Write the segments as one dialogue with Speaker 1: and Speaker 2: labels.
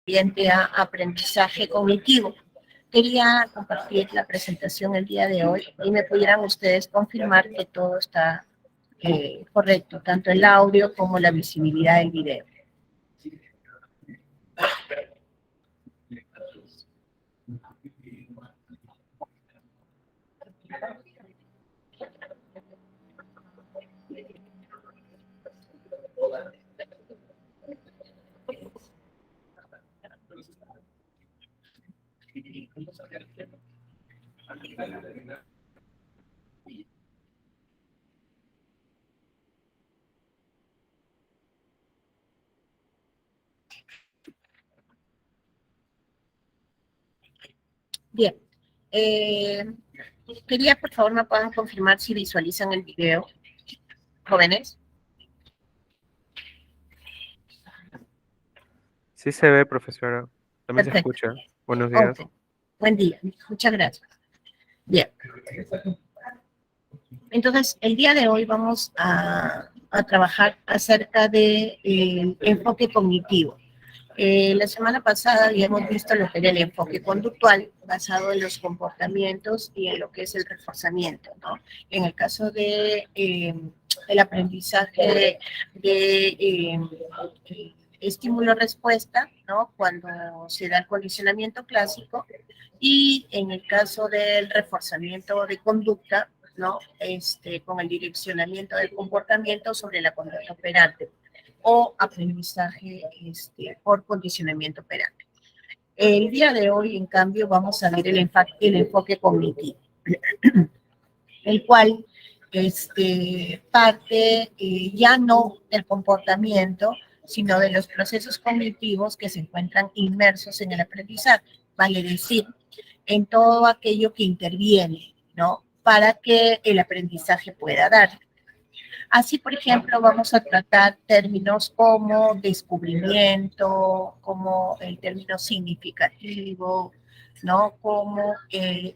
Speaker 1: corriente a aprendizaje cognitivo. Quería compartir la presentación el día de hoy y me pudieran ustedes confirmar que todo está correcto, tanto el audio como la visibilidad del video. Bien, quería por favor me puedan confirmar si visualizan el video, jóvenes.
Speaker 2: Sí se ve, profesora. También se
Speaker 1: Perfecto.
Speaker 2: escucha. Buenos días.
Speaker 1: Okay. Buen día, muchas gracias. Bien. Entonces, el día de hoy vamos a trabajar acerca del enfoque cognitivo. La semana pasada habíamos visto lo que era el enfoque conductual basado en los comportamientos y en lo que es el reforzamiento, ¿no? En el caso de el aprendizaje de estímulo-respuesta, ¿no? Cuando se da el condicionamiento clásico, y en el caso del reforzamiento de conducta, ¿no? Con el direccionamiento del comportamiento sobre la conducta operante o aprendizaje por condicionamiento operante. El día de hoy, en cambio, vamos a ver el enfoque cognitivo, el cual parte ya no del comportamiento, sino de los procesos cognitivos que se encuentran inmersos en el aprendizaje, vale decir, en todo aquello que interviene, ¿no? Para que el aprendizaje pueda dar. Así, por ejemplo, vamos a tratar términos como descubrimiento, como el término significativo, ¿no? Como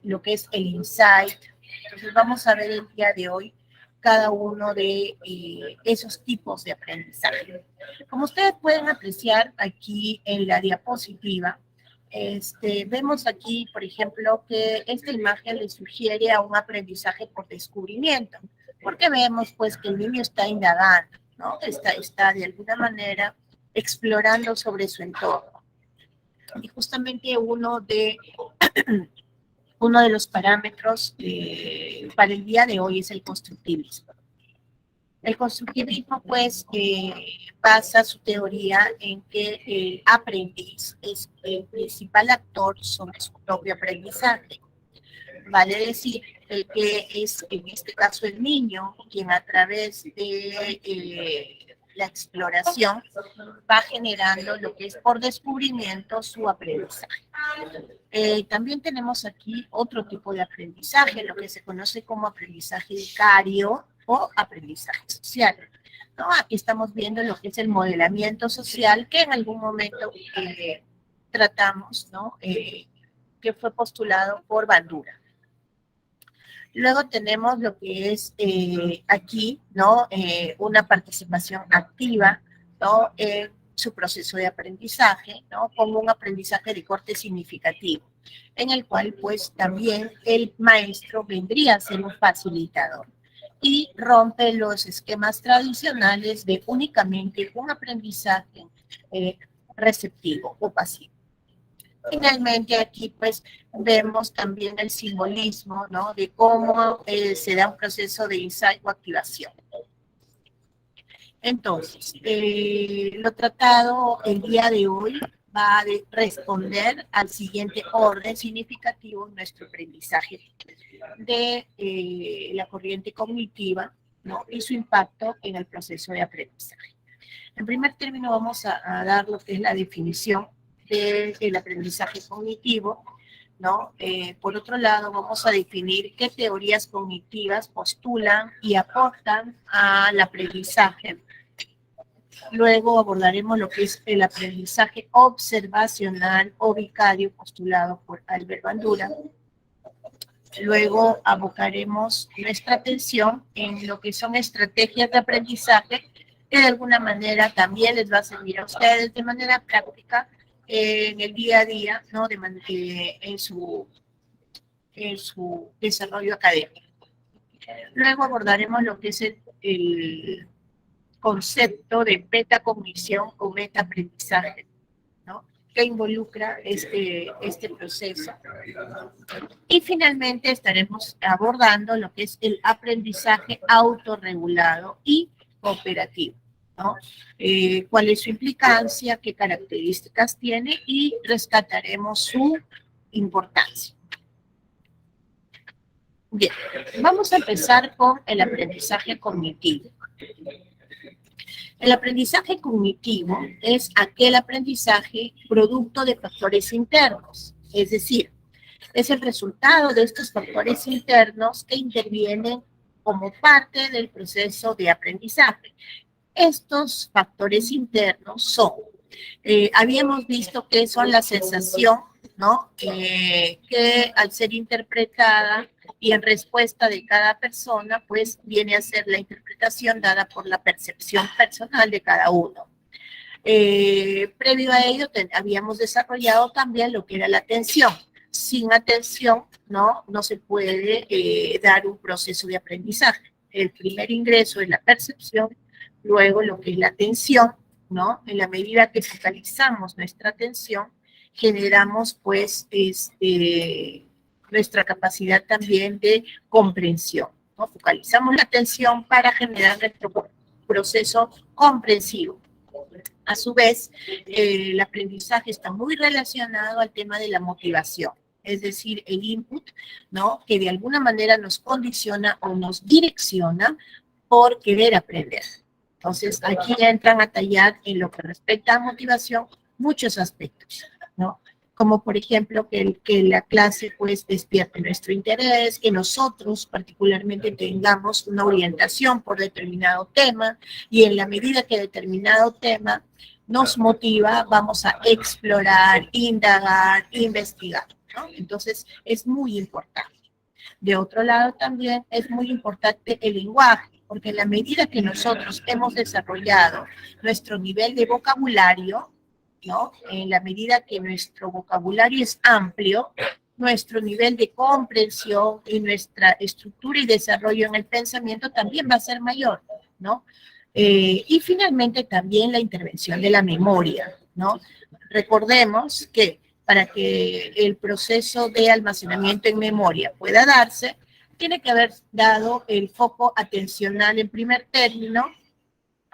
Speaker 1: lo que es el insight. Entonces, vamos a ver el día de hoy cada uno de esos tipos de aprendizaje. Como ustedes pueden apreciar aquí en la diapositiva, vemos aquí, por ejemplo, que esta imagen le sugiere a un aprendizaje por descubrimiento, porque vemos pues que el niño está indagando, ¿no? Está de alguna manera explorando sobre su entorno. Y justamente uno de los parámetros para el día de hoy es el constructivismo. El constructivismo, pues, basa su teoría en que el aprendiz es el principal actor sobre su propio aprendizaje. Vale decir que es, en este caso, el niño quien a través de la exploración va generando lo que es por descubrimiento su aprendizaje. También tenemos aquí otro tipo de aprendizaje, lo que se conoce como aprendizaje vicario o aprendizaje social, ¿no? Aquí estamos viendo lo que es el modelamiento social que en algún momento tratamos, ¿no? Que fue postulado por Bandura. Luego tenemos lo que es aquí, ¿no? Una participación activa, ¿no? En su proceso de aprendizaje, ¿no? Como un aprendizaje de corte significativo, en el cual, pues, también el maestro vendría a ser un facilitador y rompe los esquemas tradicionales de únicamente un aprendizaje receptivo o pasivo. Finalmente aquí pues vemos también el simbolismo, ¿no? De cómo se da un proceso de insight o activación. Entonces, lo tratado el día de hoy va a responder al siguiente orden significativo en nuestro aprendizaje de la corriente cognitiva, ¿no? Y su impacto en el proceso de aprendizaje. En primer término vamos a dar lo que es la definición del aprendizaje cognitivo, ¿no? Por otro lado, vamos a definir qué teorías cognitivas postulan y aportan al aprendizaje. Luego abordaremos lo que es el aprendizaje observacional o vicario postulado por Albert Bandura. Luego abocaremos nuestra atención en lo que son estrategias de aprendizaje que de alguna manera también les va a servir a ustedes de manera práctica en el día a día, ¿no? En su desarrollo académico. Luego abordaremos lo que es el concepto de metacognición o metaaprendizaje, ¿no? Que involucra este proceso. Y finalmente estaremos abordando lo que es el aprendizaje autorregulado y cooperativo, ¿no? ¿Cuál es su implicancia? ¿Qué características tiene? Y rescataremos su importancia. Bien, vamos a empezar con el aprendizaje cognitivo. El aprendizaje cognitivo es aquel aprendizaje producto de factores internos, es decir, es el resultado de estos factores internos que intervienen como parte del proceso de aprendizaje. Estos factores internos son, habíamos visto que son la sensación, ¿no? Que al ser interpretada y en respuesta de cada persona, pues viene a ser la interpretación dada por la percepción personal de cada uno. Previo a ello, habíamos desarrollado también lo que era la atención. Sin atención, no se puede dar un proceso de aprendizaje. El primer ingreso es la percepción, luego lo que es la atención, ¿no? En la medida que focalizamos nuestra atención, generamos pues nuestra capacidad también de comprensión, ¿no? Focalizamos la atención para generar nuestro proceso comprensivo. A su vez, el aprendizaje está muy relacionado al tema de la motivación, es decir, el input, ¿no? Que de alguna manera nos condiciona o nos direcciona por querer aprender. Entonces, aquí entran a tallar en lo que respecta a motivación muchos aspectos, ¿no? Como por ejemplo que la clase pues despierte nuestro interés, que nosotros particularmente tengamos una orientación por determinado tema y en la medida que determinado tema nos motiva, vamos a explorar, indagar, investigar, ¿no? Entonces es muy importante. De otro lado también es muy importante el lenguaje, porque en la medida que nosotros hemos desarrollado nuestro nivel de vocabulario, ¿no? En la medida que nuestro vocabulario es amplio, nuestro nivel de comprensión y nuestra estructura y desarrollo en el pensamiento también va a ser mayor, ¿no? Y finalmente también la intervención de la memoria, ¿no? Recordemos que para que el proceso de almacenamiento en memoria pueda darse, tiene que haber dado el foco atencional en primer término,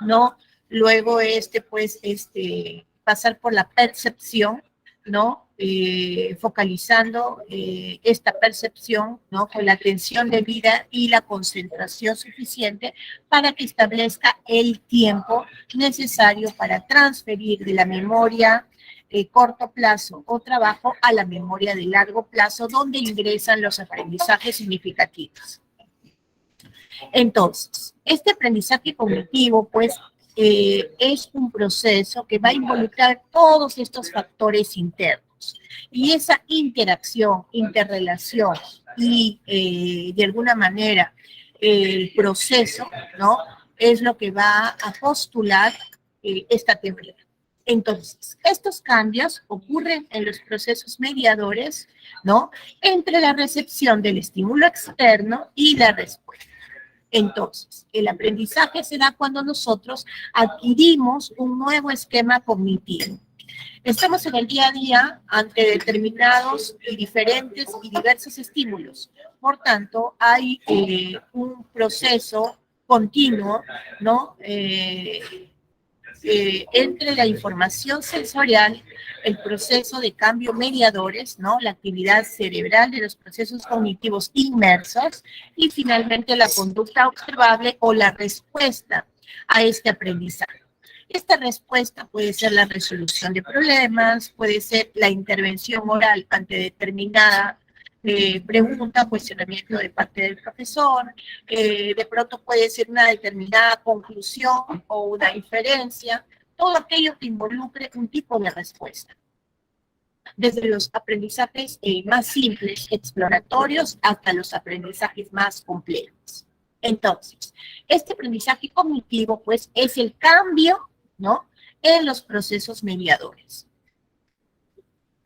Speaker 1: ¿no? Luego pasar por la percepción, ¿no? Focalizando esta percepción, ¿no? Con la atención debida y la concentración suficiente para que establezca el tiempo necesario para transferir de la memoria corto plazo o trabajo a la memoria de largo plazo, donde ingresan los aprendizajes significativos. Entonces, este aprendizaje cognitivo, pues, es un proceso que va a involucrar todos estos factores internos. Y esa interacción, interrelación y, de alguna manera, el proceso, ¿no? Es lo que va a postular esta teoría. Entonces, estos cambios ocurren en los procesos mediadores, ¿no? Entre la recepción del estímulo externo y la respuesta. Entonces, el aprendizaje se da cuando nosotros adquirimos un nuevo esquema cognitivo. Estamos en el día a día ante determinados y diferentes y diversos estímulos. Por tanto, hay un proceso continuo, ¿no? Entre la información sensorial, el proceso de cambio mediadores, ¿no? La actividad cerebral de los procesos cognitivos inmersos y finalmente la conducta observable o la respuesta a este aprendizaje. Esta respuesta puede ser la resolución de problemas, puede ser la intervención oral ante determinada pregunta, cuestionamiento de parte del profesor, de pronto puede ser una determinada conclusión o una inferencia, todo aquello que involucre un tipo de respuesta. Desde los aprendizajes más simples, exploratorios, hasta los aprendizajes más complejos. Entonces, este aprendizaje cognitivo, pues, es el cambio, ¿no? En los procesos mediadores.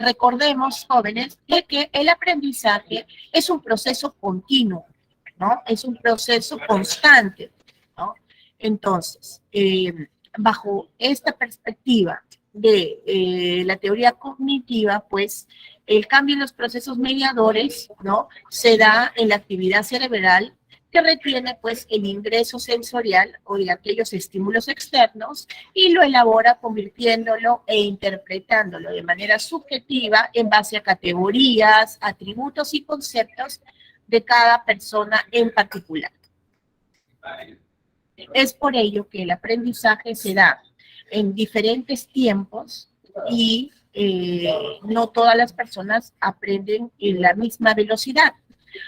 Speaker 1: recordemos, jóvenes, de que el aprendizaje es un proceso continuo, ¿no? Es un proceso constante, ¿no? Entonces, bajo esta perspectiva de la teoría cognitiva, pues el cambio en los procesos mediadores, ¿no? Se da en la actividad cerebral que retiene pues el ingreso sensorial o de aquellos estímulos externos y lo elabora convirtiéndolo e interpretándolo de manera subjetiva en base a categorías, atributos y conceptos de cada persona en particular. Es por ello que el aprendizaje se da en diferentes tiempos y no todas las personas aprenden en la misma velocidad.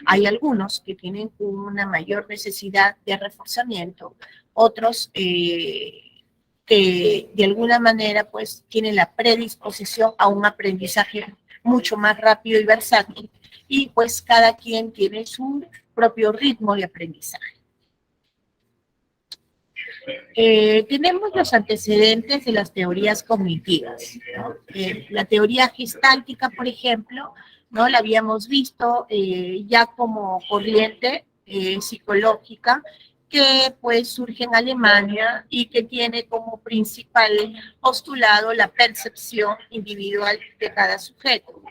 Speaker 1: Hay algunos que tienen una mayor necesidad de reforzamiento, otros que de alguna manera pues tienen la predisposición a un aprendizaje mucho más rápido y versátil, y pues cada quien tiene su propio ritmo de aprendizaje. Tenemos los antecedentes de las teorías cognitivas, ¿no? La teoría gestáltica, por ejemplo, ¿no? La habíamos visto ya como corriente psicológica que pues surge en Alemania y que tiene como principal postulado la percepción individual de cada sujeto.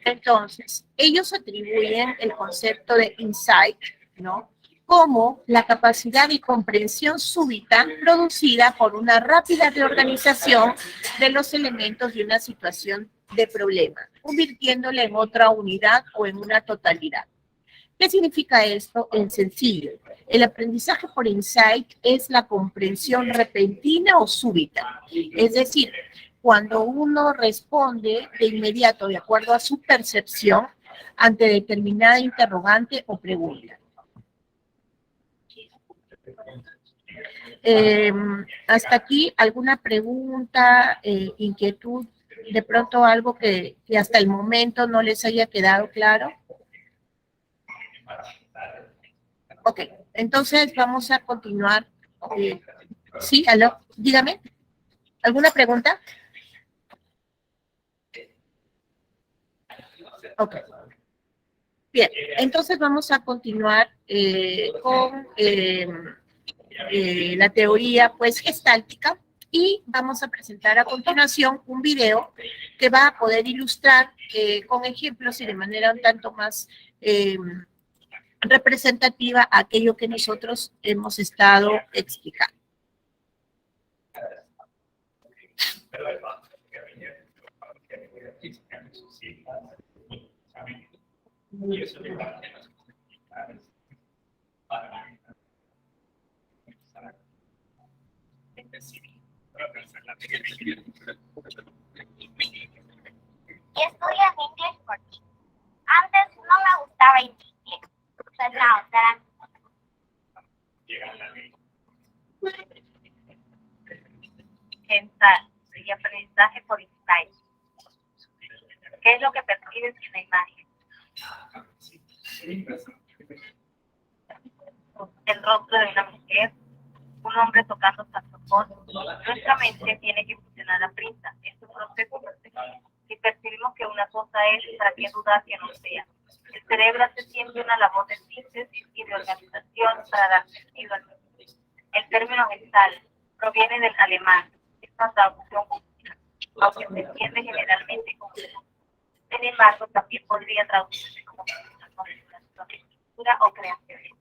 Speaker 1: Entonces, ellos atribuyen el concepto de insight, ¿no? Como la capacidad de comprensión súbita producida por una rápida reorganización de los elementos de una situación de problema, convirtiéndola en otra unidad o en una totalidad. ¿Qué significa esto? En sencillo, el aprendizaje por insight es la comprensión repentina o súbita, es decir, cuando uno responde de inmediato de acuerdo a su percepción ante determinada interrogante o pregunta. Hasta aquí, ¿alguna pregunta, inquietud, de pronto algo que hasta el momento no les haya quedado claro? Ok, entonces vamos a continuar. Sí, aló, dígame. ¿Alguna pregunta? Ok. Bien, entonces vamos a continuar con la teoría pues gestáltica, y vamos a presentar a continuación un video que va a poder ilustrar con ejemplos y de manera un tanto más representativa aquello que nosotros hemos estado explicando.
Speaker 3: Y estudias inglés por ti. Antes no me gustaba inglés. Pues no, pensar y aprendizaje por insight. ¿Qué es lo que percibes en la imagen? El rostro de una mujer, un hombre tocando saxofón. Nuestra mente tiene que funcionar a prisa. Es un proceso. Si percibimos que una cosa es, ¿para qué dudar que no sea? El cerebro hace siempre una labor de síntesis y de organización para dar sentido al mundo. El término gestal proviene del alemán. Es una traducción común, aunque se entiende generalmente como sin embargo, también podría traducirse como cultura o creación.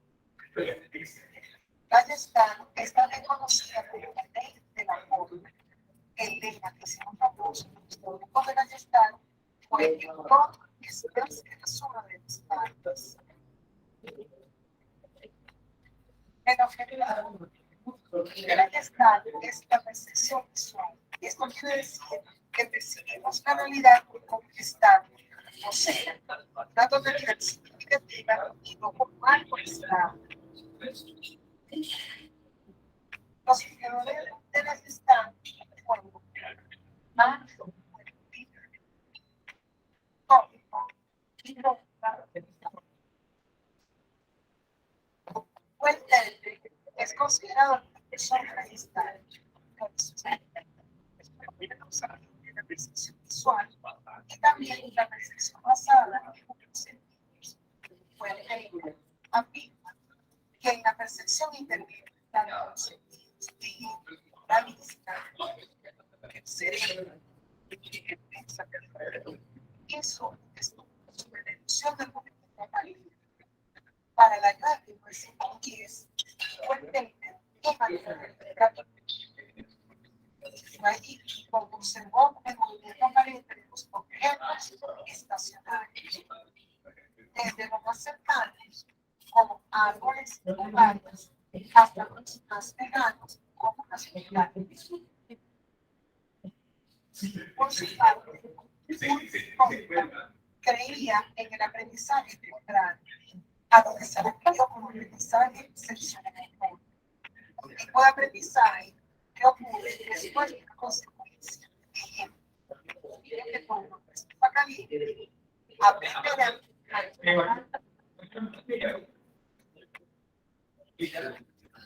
Speaker 4: La gestal está reconocida como la ley de la forma. El tema que se propuso los teóricos de la gestal fue que todo es la suma de las partes. El objetivo de la gestal es la percepción visual. Y esto quiere decir que percibimos la realidad como gestal, o sea, datos de realidad significativa y no como algo aislado. Los indicadores de la gestal fueron marzo, es considerado la persona gestal la percepción visual y también también la percepción basada en los sentidos. Puede afirma que en la percepción intervienen tanto los sentidos, la vista, el cerebro, el pensamiento. Eso es una reducción del movimiento maligno. Para la imagen, pues, que es fuertemente allí, como observó el movimiento aparente de los objetos estacionarios, desde los más cercanos, como árboles o valles, hasta los más lejanos, como las montañas. Por su parte, Foucault creía en el aprendizaje temprano, a lo que se refiere como aprendizaje sexual. Un tipo de aprendizaje que ocurre después de una consecuencia. Ejemplo, que cuando está caliente, aprenderá a explorar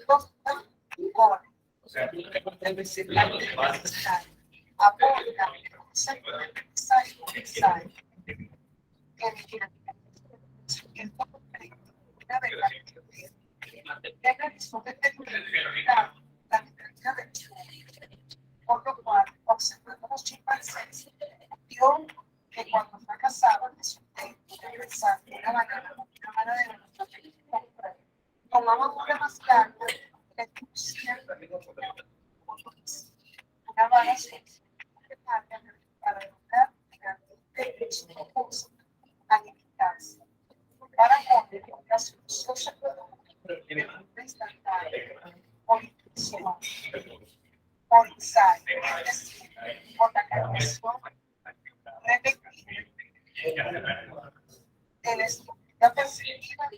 Speaker 4: los tapones, aporta el concepto de aprendizaje universal que el una de las la mentalidad del chimpancé, por lo cual, observando los chimpancés, vio que cuando fracasaban en su intento de regresar una banana con una banadera, tomaban una más larga, le pusieron una vara para lograr finalmente su propósito, alimentarse. Para poder la solución se produce instantánea, por intuición, por ensayo, es decir, por la creación repetida de la estructura perceptiva de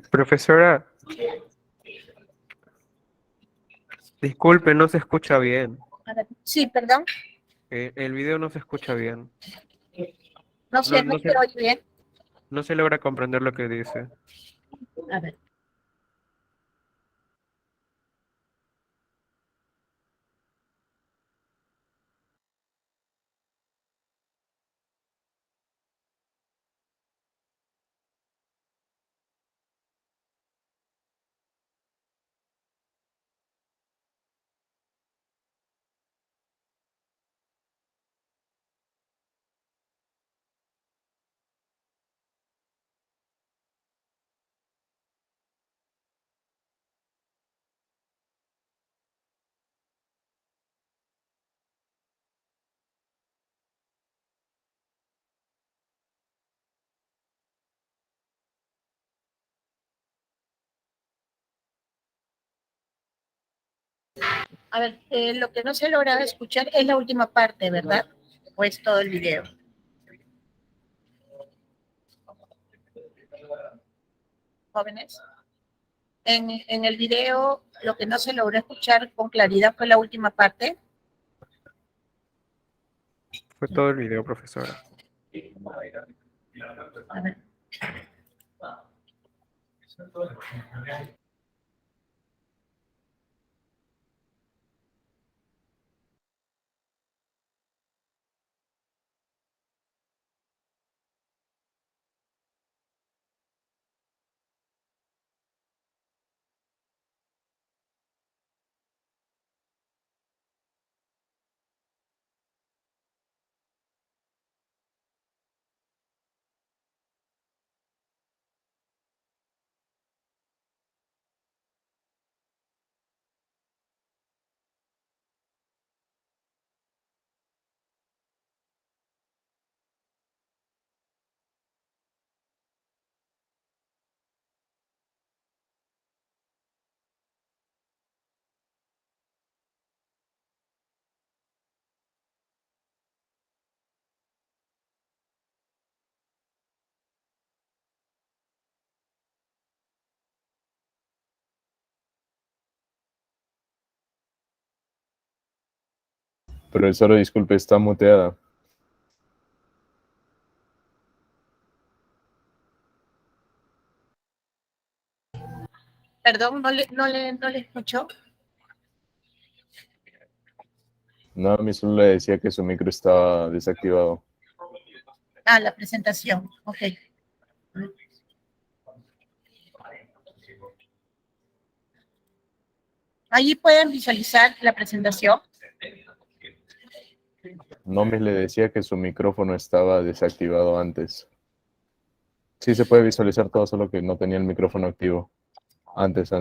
Speaker 2: Profesora, disculpe, no se escucha bien.
Speaker 1: Sí, perdón.
Speaker 2: El video no se escucha bien.
Speaker 1: No sé, no se oye bien.
Speaker 2: No se logra comprender lo que dice.
Speaker 1: A ver. A ver, lo que no se logra escuchar es la última parte, ¿verdad? ¿O es todo el video? Jóvenes. En el video, lo que no se logró escuchar con claridad fue la última parte.
Speaker 2: Fue todo el video, profesora.
Speaker 1: A ver.
Speaker 5: Profesora, disculpe, está muteada.
Speaker 1: Perdón, no le escucho.
Speaker 5: No, a mí solo le decía que su micro estaba desactivado.
Speaker 1: Ah, la presentación. Ok. Allí pueden visualizar la presentación.
Speaker 5: No, me le decía que su micrófono estaba desactivado antes. Sí se puede visualizar todo, solo que no tenía el micrófono activo. Antes.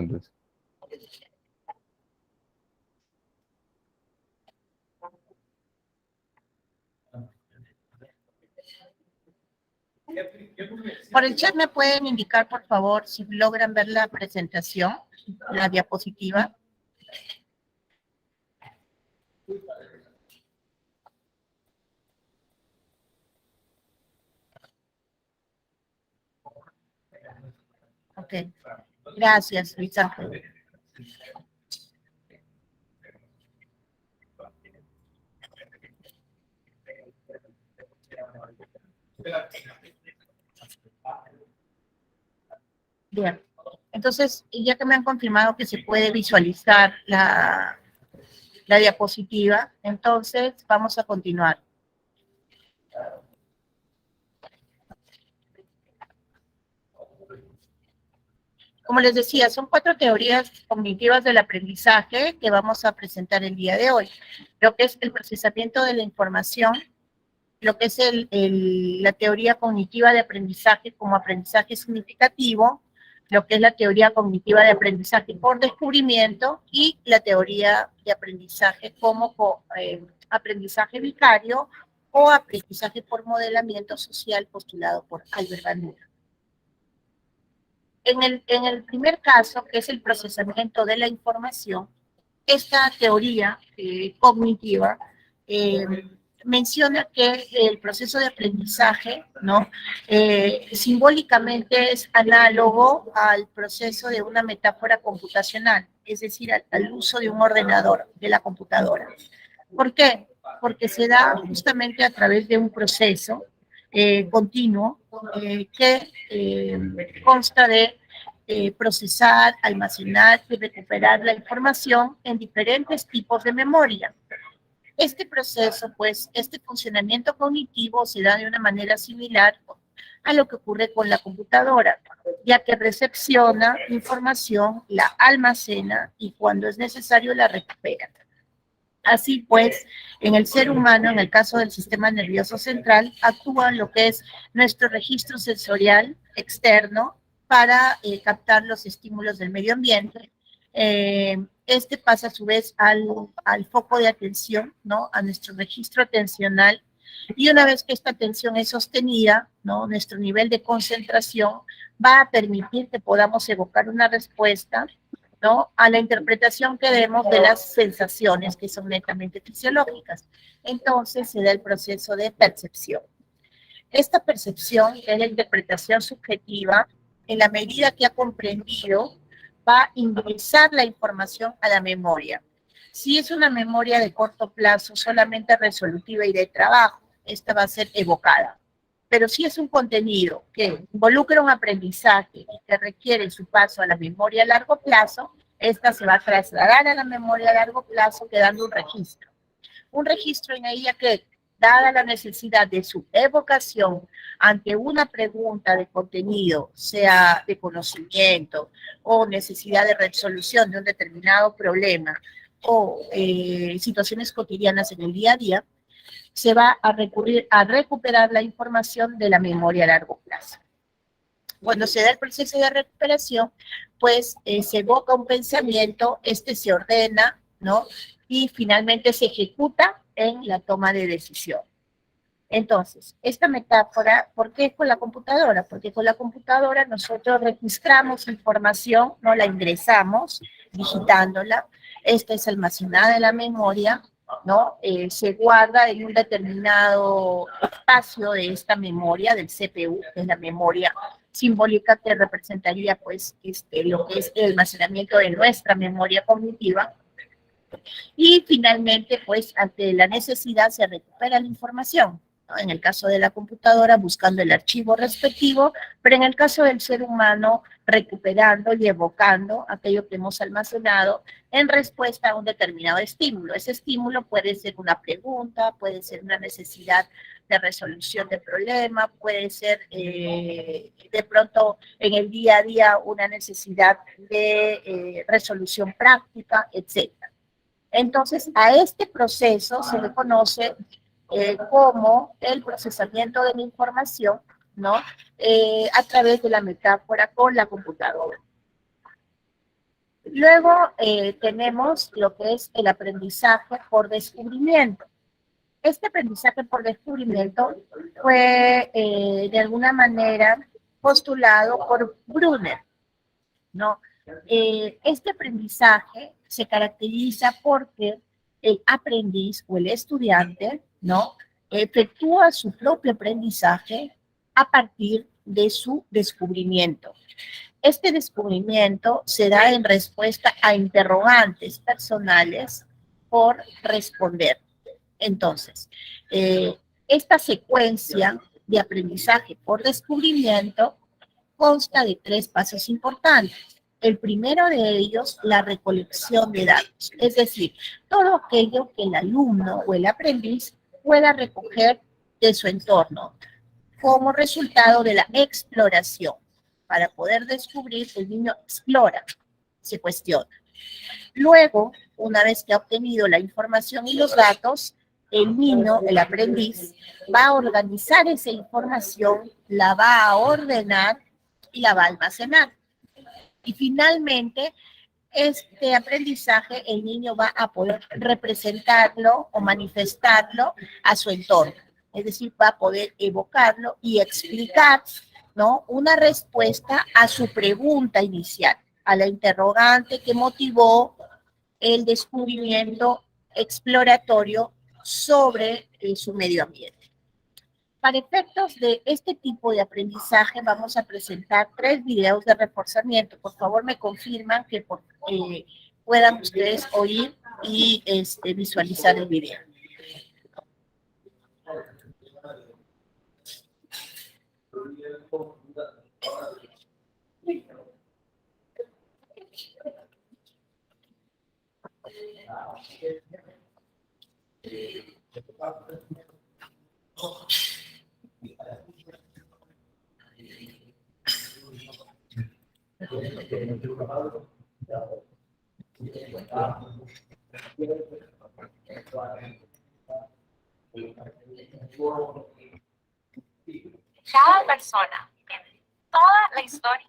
Speaker 1: Por el chat me pueden indicar, por favor, si logran ver la presentación, la diapositiva. Ok. Gracias, Luis Ángel. Bien. Entonces, ya que me han confirmado que se puede visualizar la diapositiva, entonces vamos a continuar. Como les decía, son 4 teorías cognitivas del aprendizaje que vamos a presentar el día de hoy. Lo que es el procesamiento de la información, lo que es la teoría cognitiva de aprendizaje como aprendizaje significativo, lo que es la teoría cognitiva de aprendizaje por descubrimiento y la teoría de aprendizaje como aprendizaje vicario o aprendizaje por modelamiento social postulado por Albert Bandura. En el primer caso, que es el procesamiento de la información, esta teoría cognitiva menciona que el proceso de aprendizaje, ¿no? Simbólicamente es análogo al proceso de una metáfora computacional, es decir, al uso de un ordenador, de la computadora. ¿Por qué? Porque se da justamente a través de un proceso continuo que consta de procesar, almacenar y recuperar la información en diferentes tipos de memoria. Este proceso, pues, este funcionamiento cognitivo se da de una manera similar a lo que ocurre con la computadora, ya que recepciona información, la almacena y cuando es necesario la recupera. Así pues, en el ser humano, en el caso del sistema nervioso central, actúa lo que es nuestro registro sensorial externo para captar los estímulos del medio ambiente. Este pasa a su vez al foco de atención, ¿no? A nuestro registro atencional. Y una vez que esta atención es sostenida, ¿no? Nuestro nivel de concentración va a permitir que podamos evocar una respuesta, ¿no? A la interpretación que demos de las sensaciones que son netamente fisiológicas. Entonces se da el proceso de percepción. Esta percepción, que es la interpretación subjetiva, en la medida que ha comprendido, va a ingresar la información a la memoria. Si es una memoria de corto plazo, solamente resolutiva y de trabajo, esta va a ser evocada. Pero si es un contenido que involucra un aprendizaje y que requiere su paso a la memoria a largo plazo, esta se va a trasladar a la memoria a largo plazo quedando un registro. Un registro en ella que, dada la necesidad de su evocación ante una pregunta de contenido, sea de conocimiento o necesidad de resolución de un determinado problema o situaciones cotidianas en el día a día, se va a recurrir a recuperar la información de la memoria a largo plazo. Cuando se da el proceso de recuperación, pues se evoca un pensamiento, este se ordena, ¿no? Y finalmente se ejecuta en la toma de decisión. Entonces, esta metáfora, ¿por qué con la computadora? Porque con la computadora nosotros registramos información, no la ingresamos, digitándola, esta es almacenada en la memoria, ¿no? Se guarda en un determinado espacio de esta memoria, del CPU, que es la memoria simbólica que representaría, pues, lo que es el almacenamiento de nuestra memoria cognitiva. Y finalmente, pues, ante la necesidad se recupera la información, ¿no? En el caso de la computadora, buscando el archivo respectivo, pero en el caso del ser humano, recuperando y evocando aquello que hemos almacenado en respuesta a un determinado estímulo. Ese estímulo puede ser una pregunta, puede ser una necesidad de resolución de problema, puede ser de pronto en el día a día una necesidad de resolución práctica, etc. Entonces, a este proceso se le conoce como el procesamiento de la información, ¿no? A través de la metáfora con la computadora. Luego tenemos lo que es el aprendizaje por descubrimiento. Este aprendizaje por descubrimiento fue de alguna manera postulado por Brunner, ¿no? Este aprendizaje se caracteriza porque el aprendiz o el estudiante, ¿no? Efectúa su propio aprendizaje a partir de su descubrimiento. Este descubrimiento se da en respuesta a interrogantes personales por responder. Entonces, esta secuencia de aprendizaje por descubrimiento consta de 3 pasos importantes. El primero de ellos, la recolección de datos, es decir, todo aquello que el alumno o el aprendiz pueda recoger de su entorno como resultado de la exploración. Para poder descubrir, el niño explora, se cuestiona. Luego, una vez que ha obtenido la información y los datos, el niño, el aprendiz, va a organizar esa información, la va a ordenar y la va a almacenar. Y finalmente, este aprendizaje, el niño va a poder representarlo o manifestarlo a su entorno. Es decir, va a poder evocarlo y explicar, ¿no?, una respuesta a su pregunta inicial, a la interrogante que motivó el descubrimiento exploratorio sobre su medio ambiente. Para efectos de este tipo de aprendizaje vamos a presentar 3 videos de reforzamiento. Por favor, me confirman que puedan ustedes oír y visualizar el video.
Speaker 6: Cada persona en toda la historia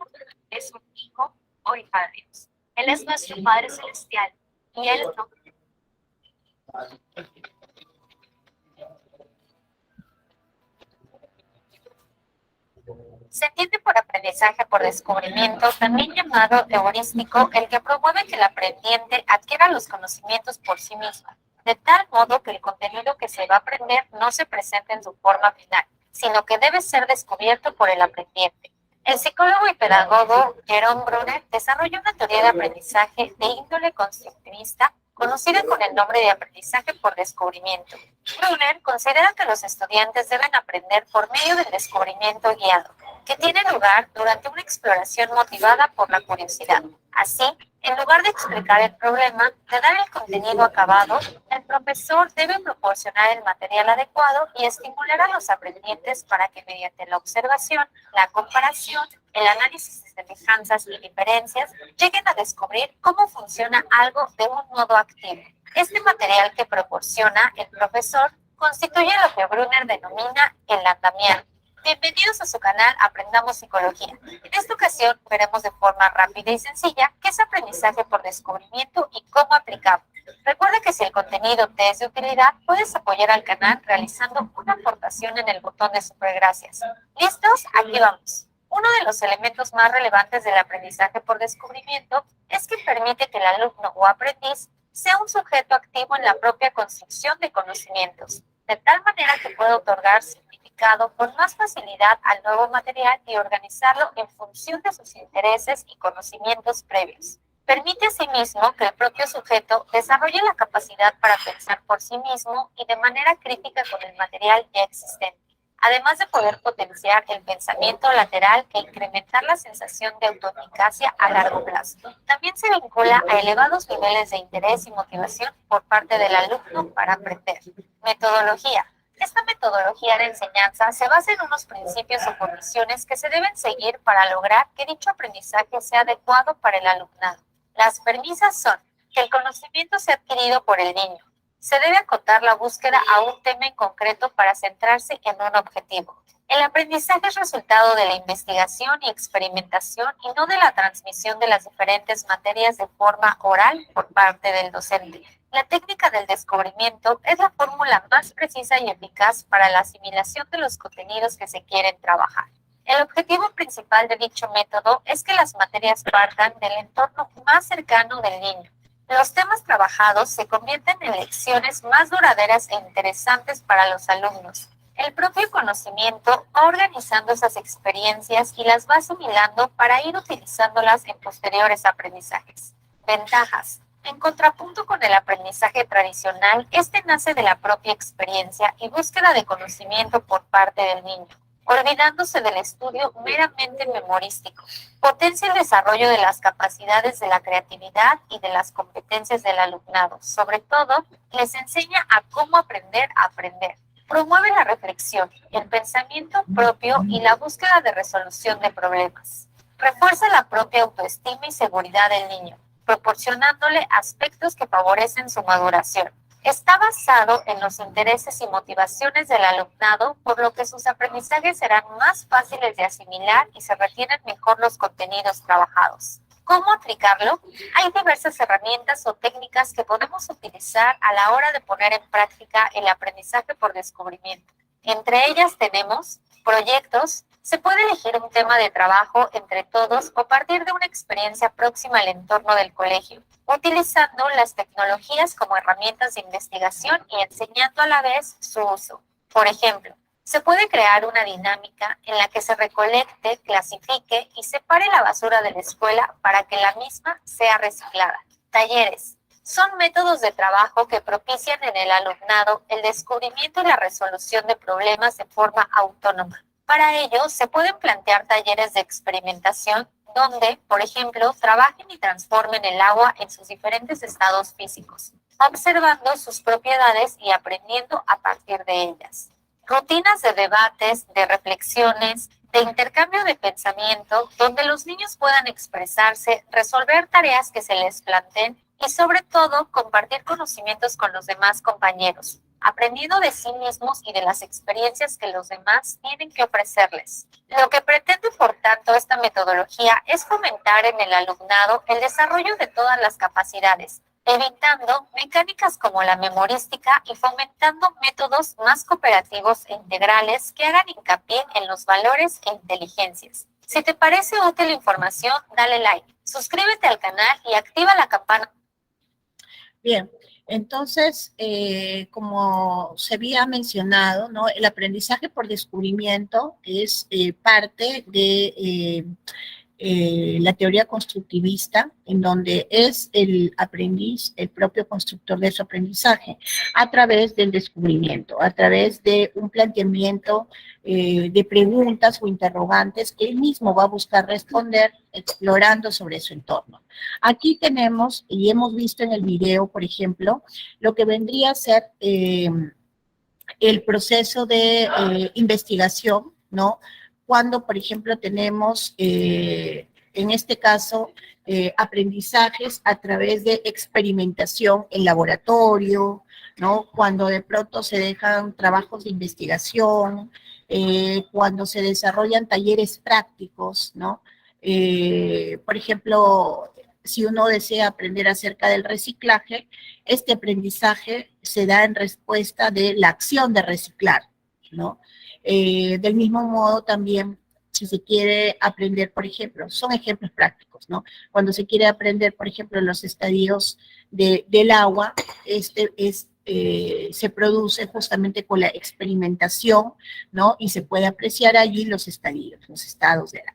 Speaker 6: es un hijo o hija de Dios. Él es nuestro Padre Celestial y Él no. Se entiende por aprendizaje por descubrimiento, también llamado heurístico, el que promueve que el aprendiente adquiera los conocimientos por sí mismo, de tal modo que el contenido que se va a aprender no se presente en su forma final, sino que debe ser descubierto por el aprendiente. El psicólogo y pedagogo Jerome Brunner desarrolló una teoría de aprendizaje de índole constructivista conocida con el nombre de aprendizaje por descubrimiento. Brunner considera que los estudiantes deben aprender por medio del descubrimiento guiado, que tiene lugar durante una exploración motivada por la curiosidad. Así, en lugar de explicar el problema, de dar el contenido acabado, el profesor debe proporcionar el material adecuado y estimular a los aprendientes para que mediante la observación, la comparación, el análisis de semejanzas y diferencias, lleguen a descubrir cómo funciona algo de un modo activo. Este material que proporciona el profesor constituye lo que Brunner denomina el andamiaje. Bienvenidos a su canal Aprendamos Psicología. En esta ocasión veremos de forma rápida y sencilla qué es aprendizaje por descubrimiento y cómo aplicarlo. Recuerda que si el contenido te es de utilidad, puedes apoyar al canal realizando una aportación en el botón de supergracias. ¿Listos? Aquí vamos. Uno de los elementos más relevantes del aprendizaje por descubrimiento es que permite que el alumno o aprendiz sea un sujeto activo en la propia construcción de conocimientos, de tal manera que pueda otorgar significado con más facilidad al nuevo material y organizarlo en función de sus intereses y conocimientos previos. Permite asimismo que el propio sujeto desarrolle la capacidad para pensar por sí mismo y de manera crítica con el material ya existente, además de poder potenciar el pensamiento lateral e incrementar la sensación de autoeficacia a largo plazo. También se vincula a elevados niveles de interés y motivación por parte del alumno para aprender. Metodología. Esta metodología de enseñanza se basa en unos principios o condiciones que se deben seguir para lograr que dicho aprendizaje sea adecuado para el alumnado. Las premisas son que el conocimiento sea adquirido por el niño. Se debe acotar la búsqueda a un tema en concreto para centrarse en un objetivo. El aprendizaje es resultado de la investigación y experimentación y no de la transmisión de las diferentes materias de forma oral por parte del docente. La técnica del descubrimiento es la fórmula más precisa y eficaz para la asimilación de los contenidos que se quieren trabajar. El objetivo principal de dicho método es que las materias partan del entorno más cercano del niño. Los temas trabajados se convierten en lecciones más duraderas e interesantes para los alumnos. El propio conocimiento va organizando esas experiencias y las va asimilando para ir utilizándolas en posteriores aprendizajes. Ventajas. En contrapunto con el aprendizaje tradicional, este nace de la propia experiencia y búsqueda de conocimiento por parte del niño, olvidándose del estudio meramente memorístico. Potencia el desarrollo de las capacidades de la creatividad y de las competencias del alumnado. Sobre todo, les enseña a cómo aprender a aprender. Promueve la reflexión, el pensamiento propio y la búsqueda de resolución de problemas. Refuerza la propia autoestima y seguridad del niño, proporcionándole aspectos que favorecen su maduración. Está basado en los intereses y motivaciones del alumnado, por lo que sus aprendizajes serán más fáciles de asimilar y se retienen mejor los contenidos trabajados. ¿Cómo aplicarlo? Hay diversas herramientas o técnicas que podemos utilizar a la hora de poner en práctica el aprendizaje por descubrimiento. Entre ellas tenemos proyectos. Se puede elegir un tema de trabajo entre todos o partir de una experiencia próxima al entorno del colegio, utilizando las tecnologías como herramientas de investigación y enseñando a la vez su uso. Por ejemplo, se puede crear una dinámica en la que se recolecte, clasifique y separe la basura de la escuela para que la misma sea reciclada. Talleres. Son métodos de trabajo que propician en el alumnado el descubrimiento y la resolución de problemas de forma autónoma. Para ello, se pueden plantear talleres de experimentación donde, por ejemplo, trabajen y transformen el agua en sus diferentes estados físicos, observando sus propiedades y aprendiendo a partir de ellas. Rutinas de debates, de reflexiones, de intercambio de pensamiento, donde los niños puedan expresarse, resolver tareas que se les planteen y sobre todo compartir conocimientos con los demás compañeros, aprendiendo de sí mismos y de las experiencias que los demás tienen que ofrecerles. Lo que pretende, por tanto, esta metodología es fomentar en el alumnado el desarrollo de todas las capacidades, evitando mecánicas como la memorística y fomentando métodos más cooperativos e integrales que hagan hincapié en los valores e inteligencias. Si te parece útil la información, dale like, suscríbete al canal y activa la campana.
Speaker 1: Bien, entonces, como se había mencionado, ¿no? El aprendizaje por descubrimiento es parte de la teoría constructivista, en donde es el aprendiz el propio constructor de su aprendizaje, a través del descubrimiento, a través de un planteamiento de preguntas o interrogantes que él mismo va a buscar responder explorando sobre su entorno. Aquí tenemos, y hemos visto en el video, por ejemplo, lo que vendría a ser el proceso de investigación, ¿no? Cuando, por ejemplo, tenemos, en este caso, aprendizajes a través de experimentación en laboratorio, ¿no? Cuando de pronto se dejan trabajos de investigación, cuando se desarrollan talleres prácticos, ¿no? Por ejemplo, si uno desea aprender acerca del reciclaje, este aprendizaje se da en respuesta de la acción de reciclar, ¿no? Del mismo modo también, si se quiere aprender, por ejemplo, son ejemplos prácticos, ¿no? Cuando se quiere aprender, por ejemplo, los estadios del agua, se produce justamente con la experimentación, ¿no? Y se puede apreciar allí los estadios, los estados del agua.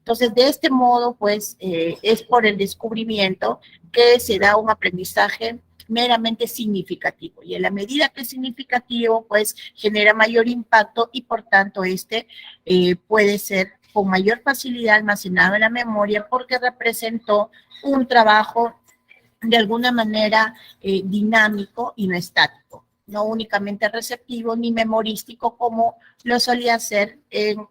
Speaker 1: Entonces, de este modo, pues, es por el descubrimiento que se da un aprendizaje meramente significativo. Y en la medida que es significativo, pues, genera mayor impacto y, por tanto, puede ser con mayor facilidad almacenado en la memoria porque representó un trabajo de alguna manera dinámico y no estático, no únicamente receptivo ni memorístico como lo solía ser en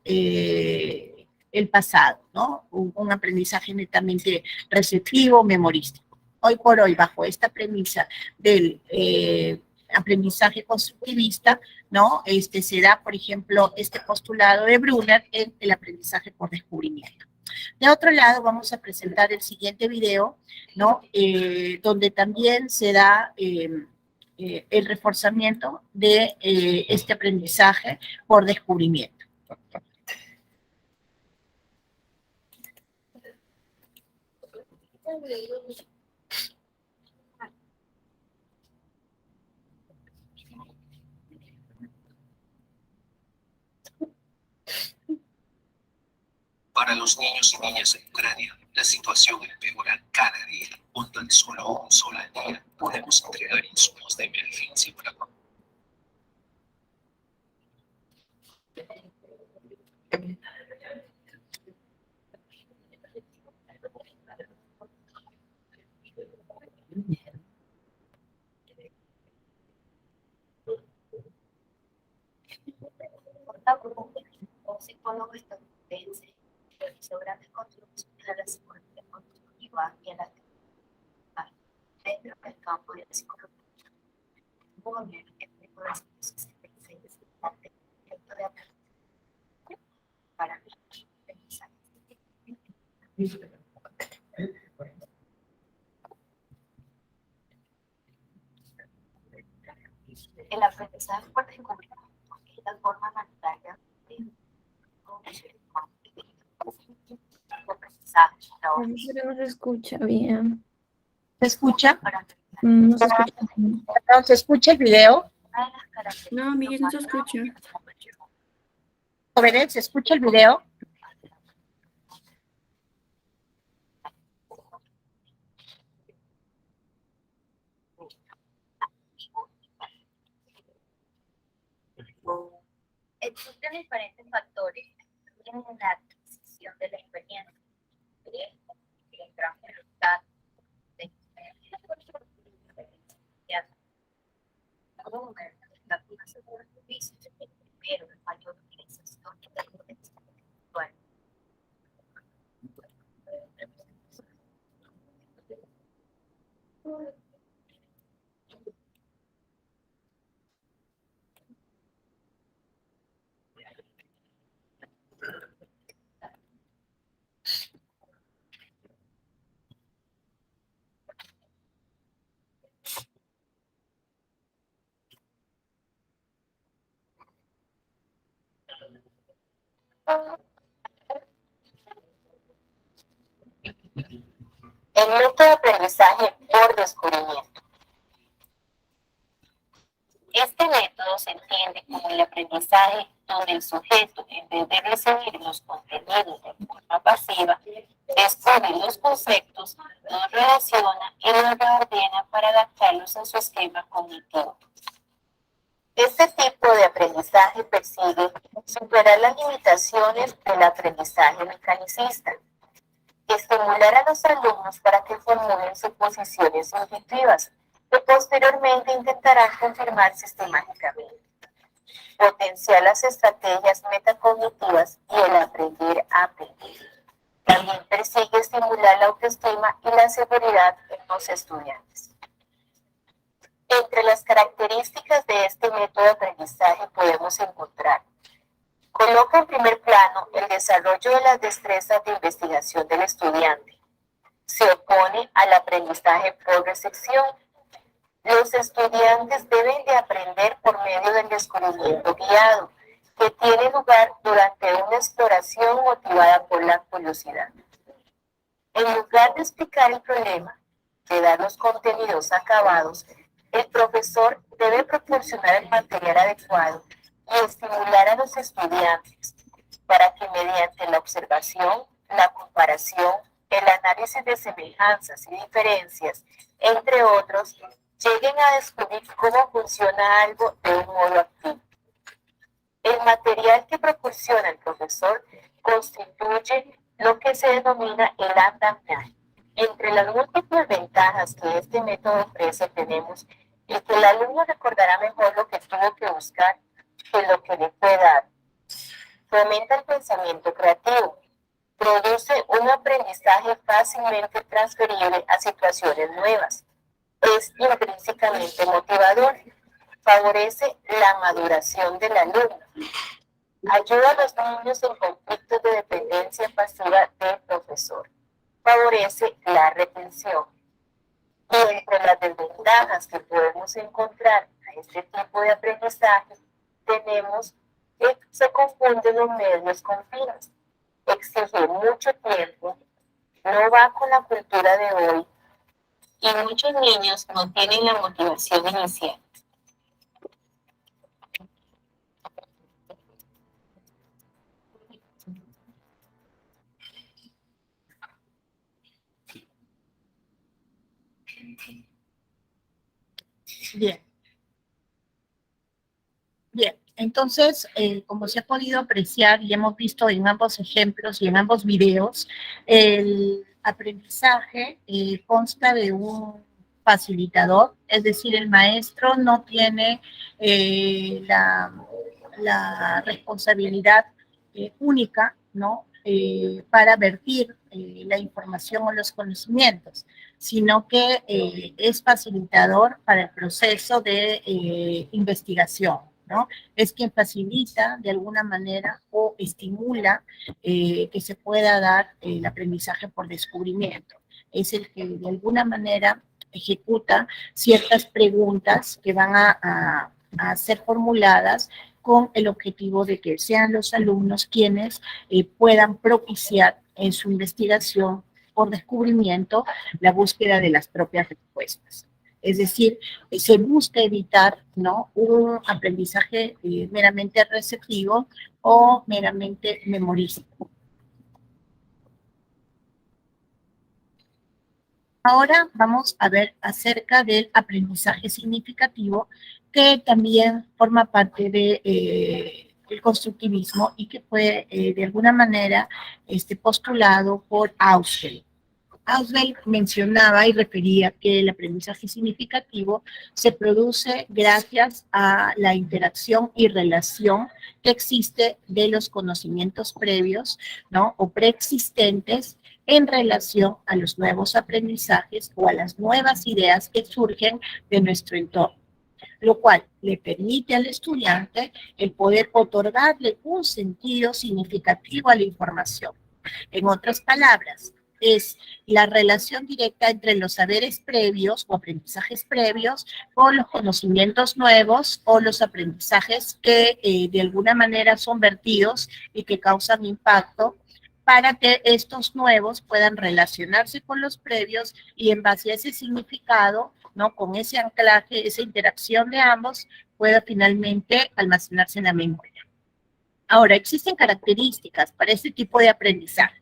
Speaker 1: el pasado, ¿no? Un aprendizaje netamente receptivo, memorístico. Hoy por hoy, bajo esta premisa del aprendizaje constructivista, ¿no? Se da, por ejemplo, este postulado de Brunner en el aprendizaje por descubrimiento. De otro lado, vamos a presentar el siguiente video, ¿no? Donde también se da el reforzamiento de este aprendizaje por descubrimiento.
Speaker 7: Para los niños y niñas en Ucrania, la situación empeora cada día. Con tan solo un sol al día, podemos entregar insumos de emergencia para
Speaker 6: un psicólogo estadounidense realizó grandes contribuciones a la psicología constructiva y a la teoría dentro del campo de la psicología. Brunner, en 1966, ante el proyecto de aprendizaje para mí, el aprendizaje por descubrimiento es la forma natural de aprender.
Speaker 8: No se escucha bien.
Speaker 1: ¿Se escucha?
Speaker 8: No se escucha bien.
Speaker 1: Perdón, ¿se escucha el video?
Speaker 8: No, Miguel, no se escucha.
Speaker 1: Jóvenes, ¿se escucha el video?
Speaker 6: Existen diferentes factores en la adquisición de la experiencia. El gran resultado de pero la mayor utilización de la experiencia actual. El método de aprendizaje por descubrimiento. Este método se entiende como el aprendizaje donde el sujeto, en vez de recibir los contenidos de forma pasiva, descubre los conceptos, los relaciona y los reordena para adaptarlos a su esquema cognitivo. Este tipo de aprendizaje persigue superar las limitaciones del aprendizaje mecanicista, estimular a los alumnos para que formulen suposiciones intuitivas que posteriormente intentarán confirmar sistemáticamente, potenciar las estrategias metacognitivas y el aprender a aprender. También persigue estimular la autoestima y la seguridad en los estudiantes. Entre las características de este método de aprendizaje podemos encontrar: coloca en primer plano el desarrollo de las destrezas de investigación del estudiante. Se opone al aprendizaje por recepción. Los estudiantes deben de aprender por medio del descubrimiento guiado, que tiene lugar durante una exploración motivada por la curiosidad. En lugar de explicar el problema, de dar los contenidos acabados, el profesor debe proporcionar el material adecuado y estimular a los estudiantes para que mediante la observación, la comparación, el análisis de semejanzas y diferencias, entre otros, lleguen a descubrir cómo funciona algo de un modo activo. El material que proporciona el profesor constituye lo que se denomina el andamiaje. Entre las múltiples ventajas que este método ofrece tenemos el que el alumno recordará mejor lo que tuvo que buscar que lo que le fue dado. Fomenta el pensamiento creativo. Produce un aprendizaje fácilmente transferible a situaciones nuevas. Es intrínsecamente motivador. Favorece la maduración del alumno. Ayuda a los niños en conflictos de dependencia pasiva del profesor. Favorece la retención. Y entre las desventajas que podemos encontrar a este tipo de aprendizaje, tenemos que se confunden los medios con fines. Exige mucho tiempo, no va con la cultura de hoy y muchos niños no tienen la motivación inicial.
Speaker 1: Bien. Bien, entonces, como se ha podido apreciar y hemos visto en ambos ejemplos y en ambos videos, el aprendizaje consta de un facilitador, es decir, el maestro no tiene la responsabilidad única, ¿no? Para vertir la información o los conocimientos, sino que es facilitador para el proceso de investigación, ¿no? Es quien facilita de alguna manera o estimula que se pueda dar el aprendizaje por descubrimiento. Es el que de alguna manera ejecuta ciertas preguntas que van a ser formuladas con el objetivo de que sean los alumnos quienes puedan propiciar en su investigación por descubrimiento la búsqueda de las propias respuestas. Es decir, se busca evitar, ¿no?, un aprendizaje meramente receptivo o meramente memorístico. Ahora vamos a ver acerca del aprendizaje significativo, que también forma parte del constructivismo y que fue de alguna manera postulado por Auswell. Auswell mencionaba y refería que el aprendizaje significativo se produce gracias a la interacción y relación que existe de los conocimientos previos, ¿no?, o preexistentes en relación a los nuevos aprendizajes o a las nuevas ideas que surgen de nuestro entorno, lo cual le permite al estudiante el poder otorgarle un sentido significativo a la información. En otras palabras, es la relación directa entre los saberes previos o aprendizajes previos con los conocimientos nuevos o los aprendizajes que de alguna manera son vertidos y que causan impacto para que estos nuevos puedan relacionarse con los previos y en base a ese significado, ¿no?, con ese anclaje, esa interacción de ambos, pueda finalmente almacenarse en la memoria. Ahora, existen características para este tipo de aprendizaje,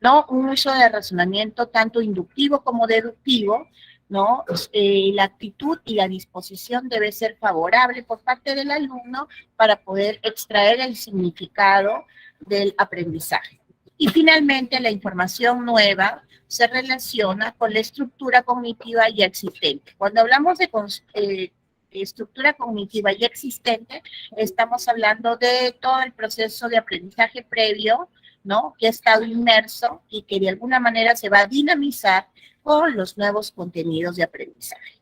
Speaker 1: ¿no? Un uso de razonamiento tanto inductivo como deductivo, ¿no? La actitud y la disposición debe ser favorable por parte del alumno para poder extraer el significado del aprendizaje. Y finalmente, la información nueva se relaciona con la estructura cognitiva ya existente. Cuando hablamos de estructura cognitiva ya existente, estamos hablando de todo el proceso de aprendizaje previo, ¿no?, que ha estado inmerso y que de alguna manera se va a dinamizar con los nuevos contenidos de aprendizaje.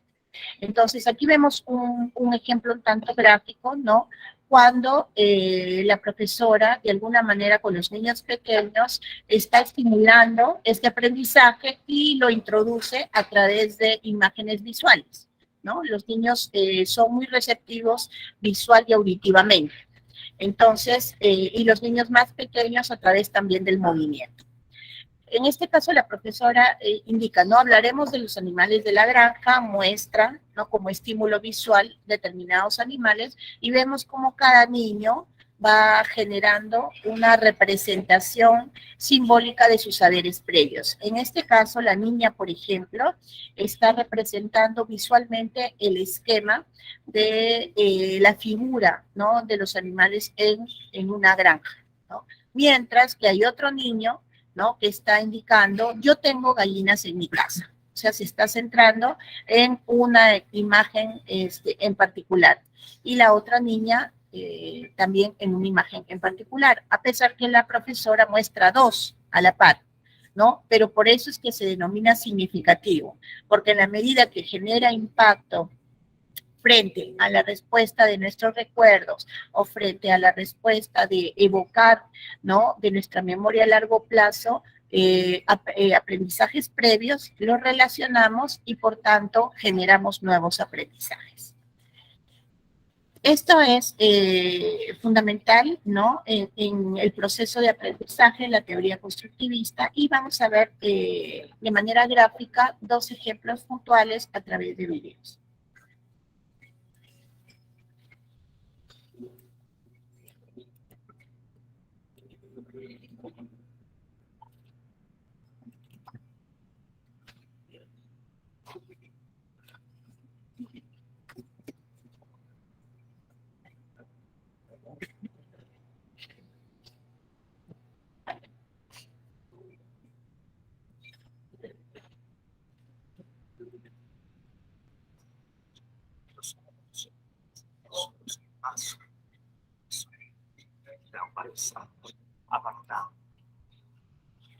Speaker 1: Entonces, aquí vemos un ejemplo un tanto gráfico, ¿no?, cuando la profesora, de alguna manera con los niños pequeños, está estimulando este aprendizaje y lo introduce a través de imágenes visuales, ¿no? Los niños son muy receptivos visual y auditivamente. Entonces, y los niños más pequeños a través también del movimiento. En este caso, la profesora indica, ¿no?, hablaremos de los animales de la granja, muestra, ¿no?, como estímulo visual determinados animales, y vemos cómo cada niño va generando una representación simbólica de sus saberes previos. En este caso, la niña, por ejemplo, está representando visualmente el esquema de la figura, ¿no?, de los animales en una granja, ¿no? Mientras que hay otro niño, ¿no?, que está indicando, yo tengo gallinas en mi casa. O sea, se está centrando en una imagen en particular. Y la otra niña también en una imagen en particular, a pesar que la profesora muestra dos a la par, ¿no? Pero por eso es que se denomina significativo, porque en la medida que genera impacto frente a la respuesta de nuestros recuerdos o frente a la respuesta de evocar, ¿no?, de nuestra memoria a largo plazo, aprendizajes previos, los relacionamos y por tanto generamos nuevos aprendizajes. Esto es fundamental, ¿no?, en el proceso de aprendizaje, la teoría constructivista, y vamos a ver de manera gráfica dos ejemplos puntuales a través de videos.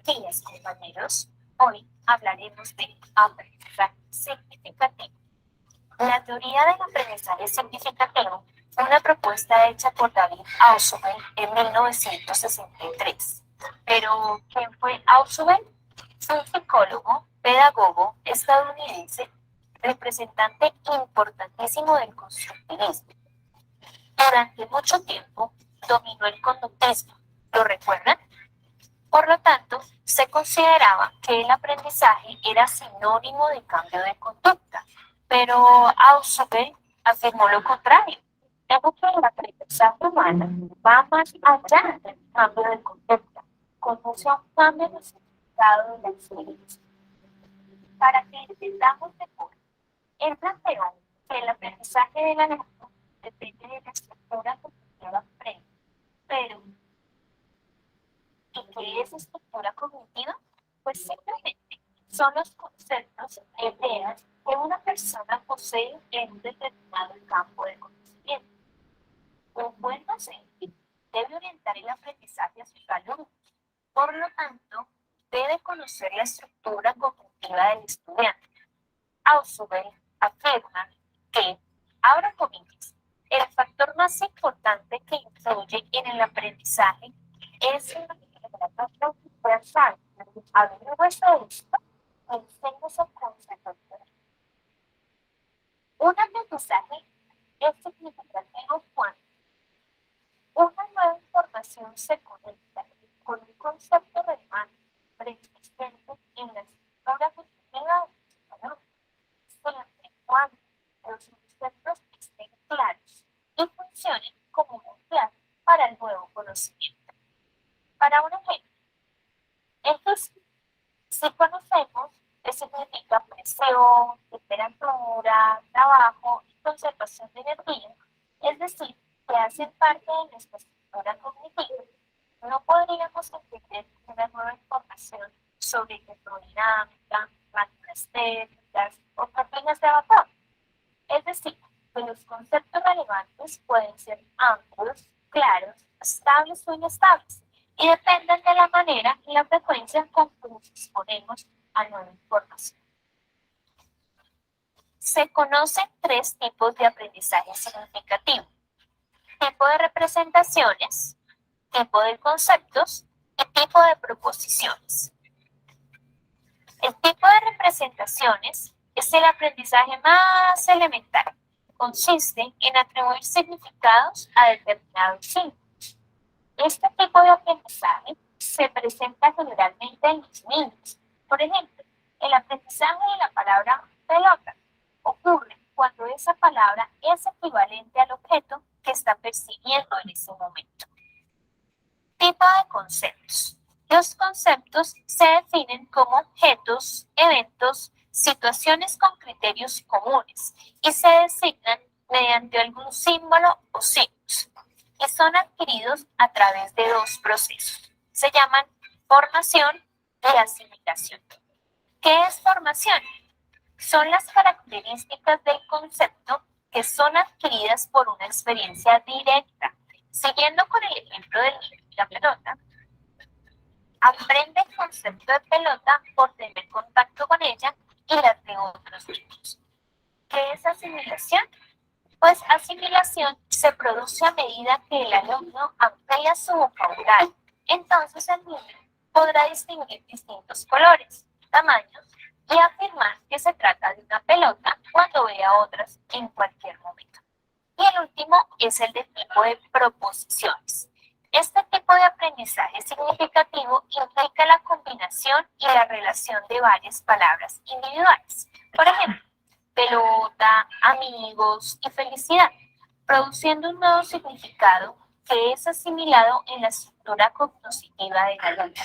Speaker 6: Días, compañeros. Hoy hablaremos de aprendizaje significativo. La teoría del aprendizaje significativo fue una propuesta hecha por David Ausubel en 1963. Pero, ¿quién fue Ausubel? Fue un psicólogo, pedagogo estadounidense, representante importantísimo del constructivismo. Durante mucho tiempo dominó el conductismo. ¿Lo recuerdan? Por lo tanto, se consideraba que el aprendizaje era sinónimo de cambio de conducta, pero Ausubel afirmó lo contrario. Dijo que el aprendizaje humano va más allá del cambio de conducta, conduce a un cambio en el significado de la experiencia. Para que entendamos mejor, él planteó que el aprendizaje de la lengua depende de la estructura cognitiva previa, pero ¿y qué es estructura cognitiva? Pues simplemente son los conceptos e ideas que una persona posee en un determinado campo de conocimiento. Un buen docente debe orientar el aprendizaje a sus alumnos. Por lo tanto, debe conocer la estructura cognitiva del estudiante. Ausubel afirma que, abro comillas, el factor más importante que influye en el aprendizaje es la integración universal. Habiendo puesto esto, enséñese con seguridad. Un aprendizaje es significativo cuando una nueva información se conecta con un concepto relevante preexistente en la estructura cognitiva del estudiante, siempre y cuando los conceptos estén claros y funcionen como un plan para el nuevo conocimiento. Para un ejemplo, entonces, si conocemos qué significa presión, temperatura, trabajo y conservación de energía, es decir, que hacen parte de nuestra estructura cognitiva, no podríamos entender una nueva información sobre electrodinámica, máquinas térmicas o turbinas de vapor. Es decir, que los conceptos relevantes pueden ser amplios, claros, estables o inestables, y dependen de la manera y la frecuencia con que nos exponemos a nueva información. Se conocen tres tipos de aprendizaje significativo: tipo de representaciones, tipo de conceptos y tipo de proposiciones. El tipo de representaciones es el aprendizaje más elemental. Consiste en atribuir significados a determinados símbolos. Este tipo de aprendizaje se presenta generalmente en los niños. Por ejemplo, el aprendizaje de la palabra pelota ocurre cuando esa palabra es equivalente al objeto que que está percibiendo en ese momento. Tipo de conceptos. Los conceptos se definen como objetos, eventos, situaciones con criterios comunes y se designan mediante algún símbolo o signos y son adquiridos a través de dos procesos. Se llaman formación y asimilación. ¿Qué es formación? Son las características del concepto que son adquiridas por una experiencia directa. Siguiendo con el ejemplo del niño y la pelota, aprende el concepto de pelota por tener contacto con ella y las de otros niños. ¿Qué es asimilación? Pues asimilación se produce a medida que el alumno amplía su vocabulario. Entonces el niño podrá distinguir distintos colores, tamaños y afirmar que se trata de una pelota cuando vea otras en cualquier momento. Y el último es el de tipo de proposiciones. Este tipo de aprendizaje significativo implica la combinación y la relación de varias palabras individuales. Por ejemplo, pelota, amigos y felicidad, produciendo un nuevo significado que es asimilado en la estructura cognitiva del alumno.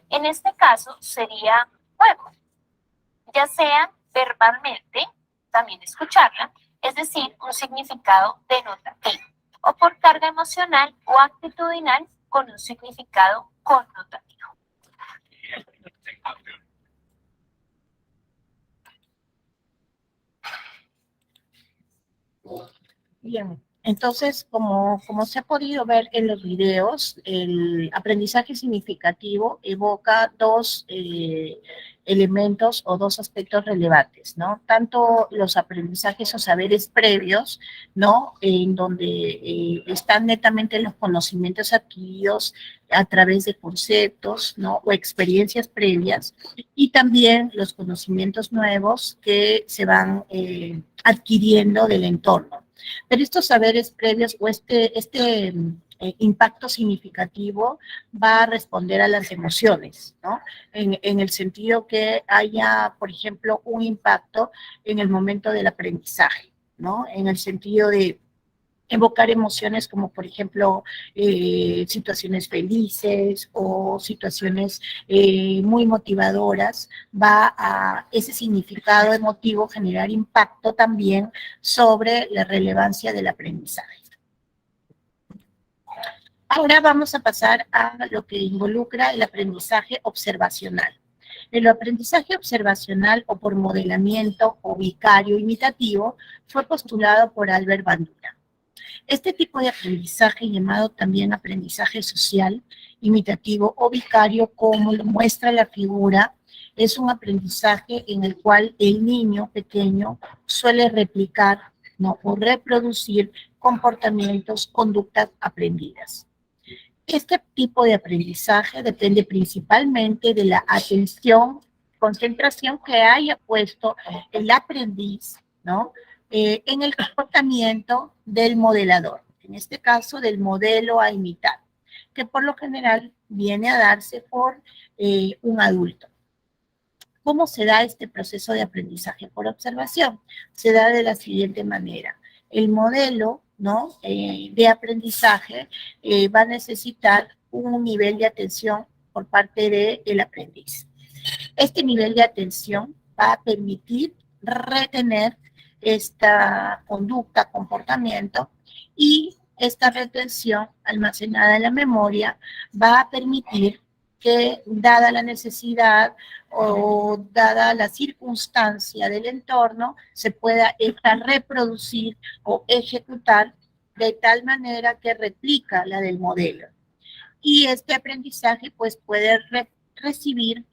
Speaker 6: En este caso sería juego, ya sea verbalmente, también escucharla, es decir, un significado denotativo, o por carga emocional o actitudinal con un significado connotativo.
Speaker 1: Bien, entonces, como se ha podido ver en los videos, el aprendizaje significativo evoca dos elementos o dos aspectos relevantes, ¿no? Tanto los aprendizajes o saberes previos, ¿no? En donde están netamente los conocimientos adquiridos a través de conceptos, ¿no? O experiencias previas, y también los conocimientos nuevos que se van adquiriendo del entorno. Pero estos saberes previos o este impacto significativo va a responder a las emociones, ¿no? En el sentido que haya, por ejemplo, un impacto en el momento del aprendizaje, ¿no? En el sentido de evocar emociones como, por ejemplo, situaciones felices o situaciones muy motivadoras, va a ese significado emotivo generar impacto también sobre la relevancia del aprendizaje. Ahora vamos a pasar a lo que involucra el aprendizaje observacional. El aprendizaje observacional o por modelamiento o vicario imitativo fue postulado por Albert Bandura. Este tipo de aprendizaje, llamado también aprendizaje social, imitativo o vicario, como lo muestra la figura, es un aprendizaje en el cual el niño pequeño suele replicar, ¿no? O reproducir comportamientos, conductas aprendidas. Este tipo de aprendizaje depende principalmente de la atención, concentración que haya puesto el aprendiz, ¿no? En el comportamiento del modelador, en este caso del modelo a imitar, que por lo general viene a darse por un adulto. ¿Cómo se da este proceso de aprendizaje por observación? Se da de la siguiente manera. El modelo, ¿no? De aprendizaje va a necesitar un nivel de atención por parte del aprendiz. Este nivel de atención va a permitir retener esta conducta, comportamiento, y esta retención almacenada en la memoria va a permitir que, dada la necesidad o dada la circunstancia del entorno, se pueda reproducir o ejecutar de tal manera que replica la del modelo. Y este aprendizaje pues puede recibir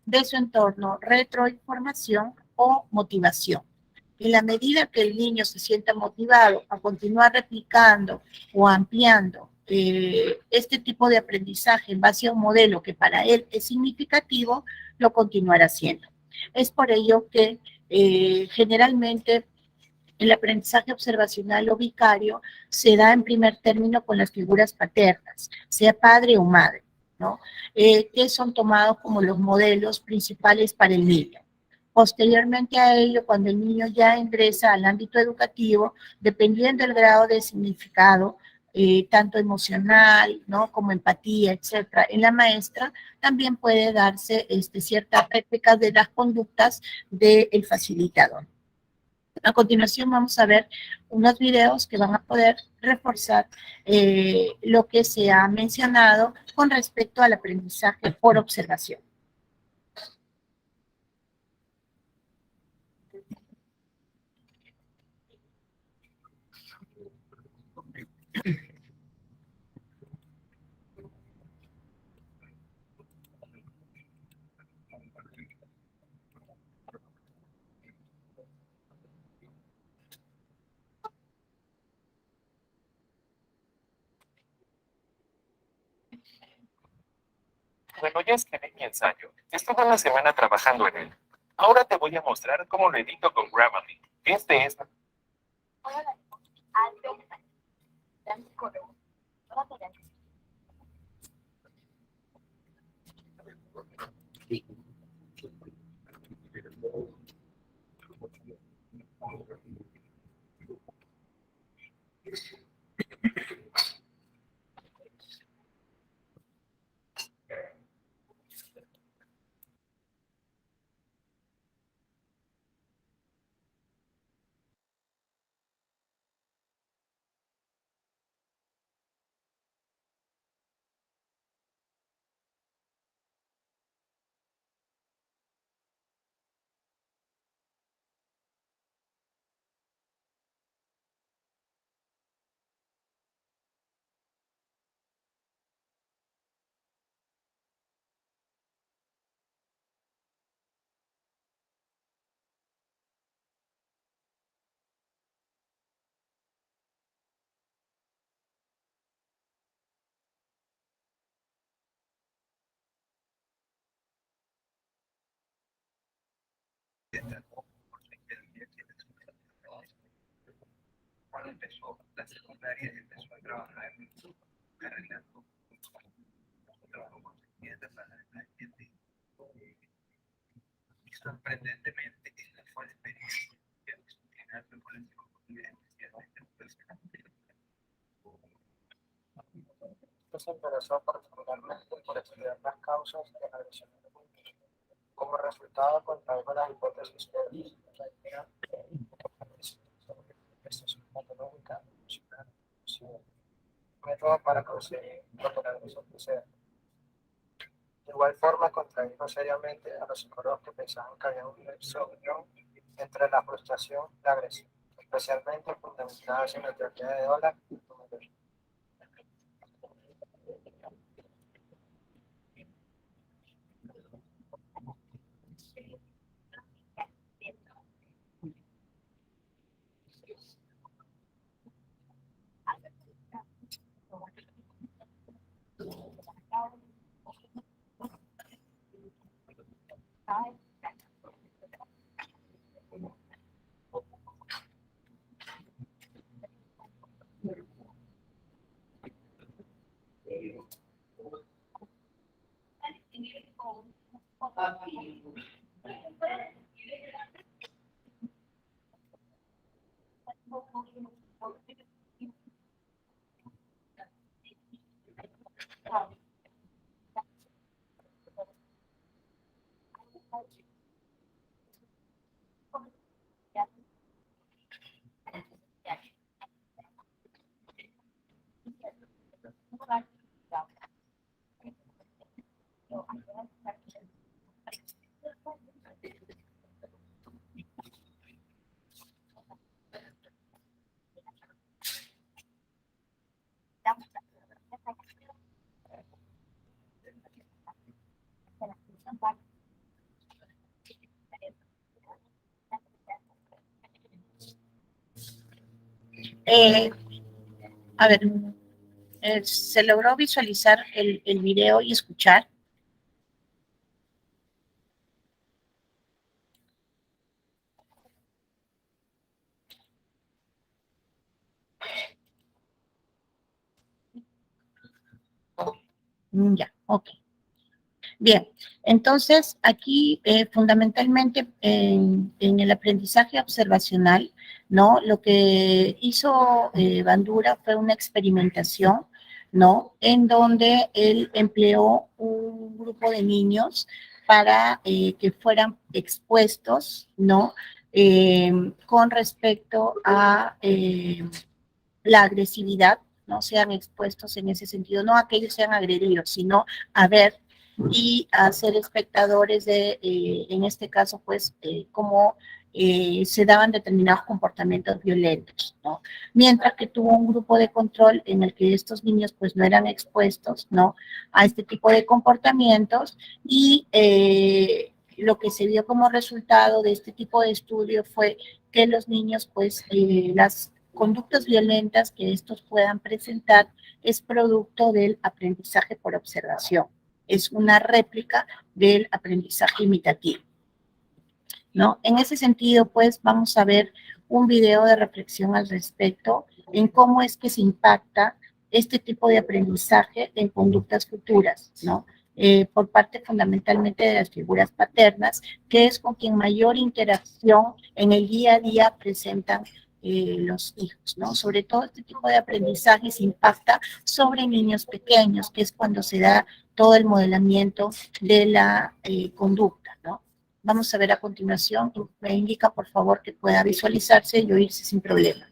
Speaker 1: de su entorno retroinformación o motivación. En la medida que el niño se sienta motivado a continuar replicando o ampliando este tipo de aprendizaje en base a un modelo que para él es significativo, lo continuará haciendo. Es por ello que generalmente el aprendizaje observacional o vicario se da en primer término con las figuras paternas, sea padre o madre, ¿no? Que son tomados como los modelos principales para el niño. Posteriormente a ello, cuando el niño ya ingresa al ámbito educativo, dependiendo del grado de significado, tanto emocional, ¿no? Como empatía, etcétera, en la maestra, también puede darse ciertas réplicas de las conductas del facilitador. A continuación vamos a ver unos videos que van a poder reforzar lo que se ha mencionado con respecto al aprendizaje por observación.
Speaker 9: Bueno, ya escribí mi ensayo. Estuve una semana trabajando en él. Ahora te voy a mostrar cómo lo edito con Grammarly. Este es...
Speaker 7: Cuando empezó la secundaria, empezó a trabajar en su carrera. Trabajó con clientes para la gente. Y sorprendentemente, esta fue la experiencia que disciplinar con el
Speaker 10: Esto se interesó particularmente por estudiar las causas de la agresión de niños. Como resultado, contrajo la hipótesis de la idea sobre gestación patológica emocional, método para conseguir lograr eso suceda. De igual forma, contradijo seriamente a los psicólogos que pensaban que había una relación entre la frustración y la agresión, especialmente fundamentadas en la teoría de Dollar y Tomayer.
Speaker 1: A ver, ¿se logró visualizar el video y escuchar? Ya, ok. Bien, entonces aquí fundamentalmente en el aprendizaje observacional, ¿no? Lo que hizo Bandura fue una experimentación, ¿no? En donde él empleó un grupo de niños para que fueran expuestos, ¿no? Con respecto a la agresividad, no sean expuestos en ese sentido, no a que ellos sean agredidos, sino a ver y a ser espectadores de, en este caso, pues, cómo se daban determinados comportamientos violentos, ¿no? Mientras que tuvo un grupo de control en el que estos niños, pues, no eran expuestos, ¿no? A este tipo de comportamientos y lo que se vio como resultado de este tipo de estudio fue que los niños, pues, las conductas violentas que estos puedan presentar es producto del aprendizaje por observación. Es una réplica del aprendizaje imitativo, ¿no? En ese sentido, pues, vamos a ver un video de reflexión al respecto en cómo es que se impacta este tipo de aprendizaje en conductas futuras, ¿no? Por parte fundamentalmente de las figuras paternas, que es con quien mayor interacción en el día a día presentan los hijos, ¿no? Sobre todo este tipo de aprendizajes impacta sobre niños pequeños, que es cuando se da todo el modelamiento de la conducta, ¿no? Vamos a ver a continuación, me indica por favor que pueda visualizarse y oírse sin problema.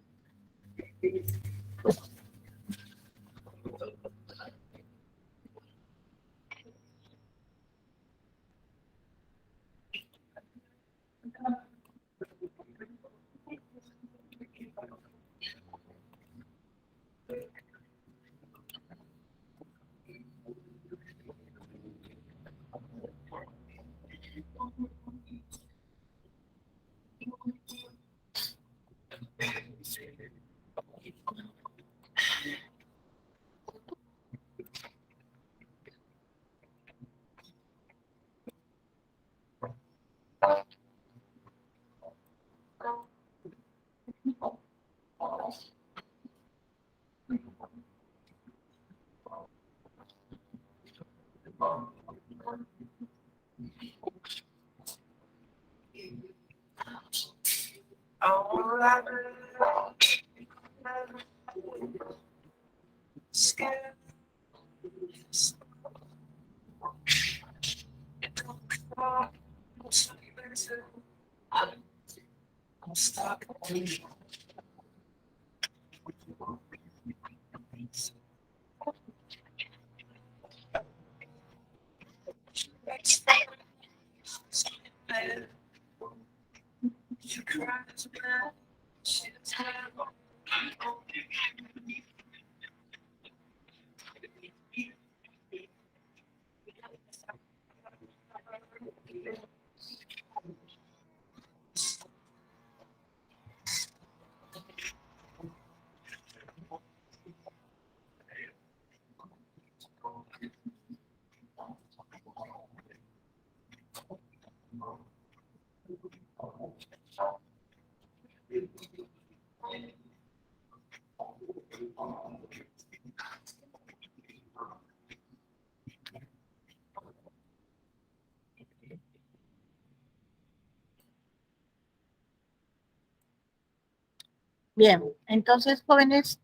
Speaker 1: Bien, entonces, jóvenes,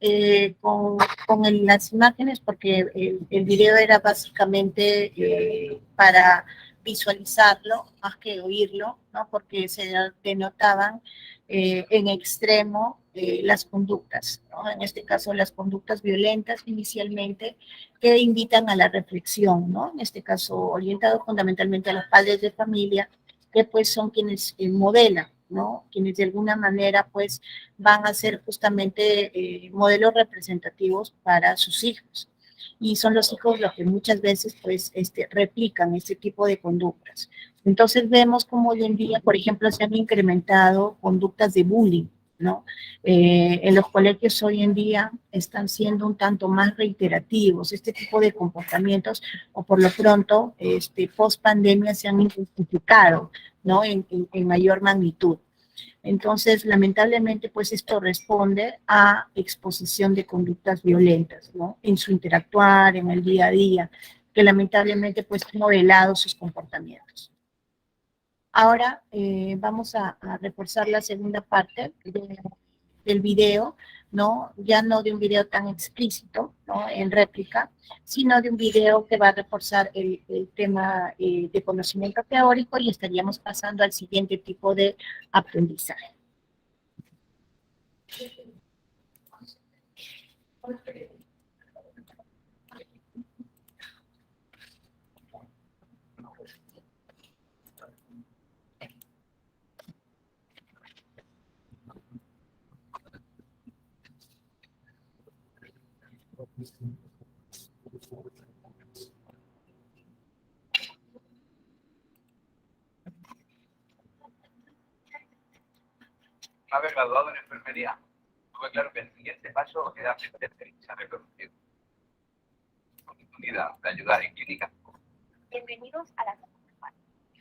Speaker 1: con las imágenes, porque el video era básicamente para visualizarlo, más que oírlo, ¿no? Porque se denotaban en extremo las conductas, ¿no? En este caso, las conductas violentas inicialmente, que invitan a la reflexión, ¿no? En este caso, orientado fundamentalmente a los padres de familia, que pues son quienes modelan, ¿no? Quienes de alguna manera pues van a ser justamente modelos representativos para sus hijos. Y son los hijos los que muchas veces pues replican este tipo de conductas. Entonces vemos como hoy en día, por ejemplo, se han incrementado conductas de bullying, ¿no? En los colegios hoy en día están siendo un tanto más reiterativos este tipo de comportamientos, o por lo pronto, post pandemia se han intensificado, ¿no? En mayor magnitud. Entonces, lamentablemente, pues esto responde a exposición de conductas violentas, ¿no? En su interactuar, en el día a día, que lamentablemente pues han modelado sus comportamientos. Ahora vamos a reforzar la segunda parte del video, ¿no? Ya no de un video tan explícito, ¿no? En réplica, sino de un video que va a reforzar el tema de conocimiento teórico, y estaríamos pasando al siguiente tipo de aprendizaje.
Speaker 11: Haber graduado en enfermería, tuve claro que el siguiente paso era aprender técnicas reconocidas. Oportunidad de ayudar en clínicas.
Speaker 6: Bienvenidos a la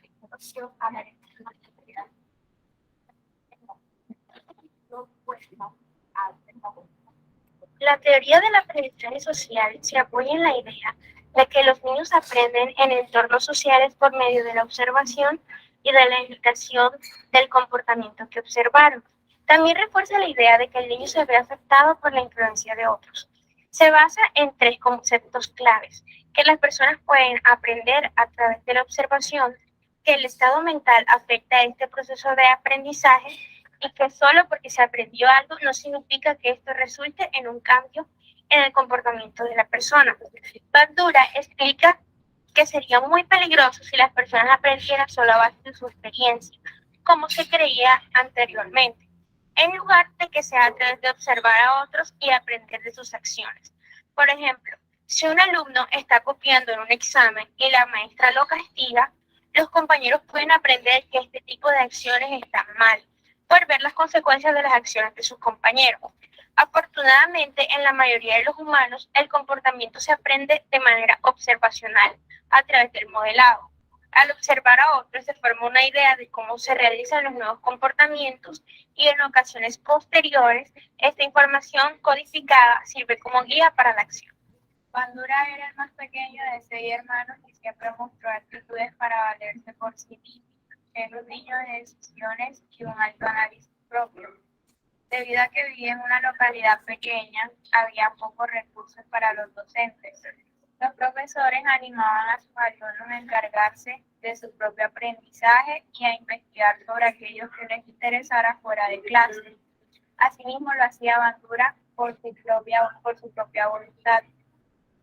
Speaker 6: introducción a la responsabilidad. La teoría del aprendizaje social se apoya en la idea de que los niños aprenden en entornos sociales por medio de la observación y de la imitación del comportamiento que observaron. También refuerza la idea de que el niño se ve afectado por la influencia de otros. Se basa en 3 conceptos claves: que las personas pueden aprender a través de la observación, que el estado mental afecta este proceso de aprendizaje y que solo porque se aprendió algo no significa que esto resulte en un cambio en el comportamiento de la persona. Bandura explica que sería muy peligroso si las personas aprendieran solo a base de su experiencia, como se creía anteriormente, en lugar de que sea a través de observar a otros y aprender de sus acciones. Por ejemplo, si un alumno está copiando en un examen y la maestra lo castiga, los compañeros pueden aprender que este tipo de acciones están mal, por ver las consecuencias de las acciones de sus compañeros. Afortunadamente, en la mayoría de los humanos, el comportamiento se aprende de manera observacional, a través del modelado. Al observar a otros se forma una idea de cómo se realizan los nuevos comportamientos, y en ocasiones posteriores, esta información codificada sirve como guía para la acción.
Speaker 12: Bandura era el más pequeño de 6 hermanos y siempre mostró actitudes para valerse por sí mismo. Era un niño de decisiones y un alto análisis propio. Debido a que vivía en una localidad pequeña, había pocos recursos para los docentes. Los profesores animaban a sus alumnos a encargarse de su propio aprendizaje y a investigar sobre aquellos que les interesara fuera de clase. Asimismo, lo hacía Bandura por su propia voluntad.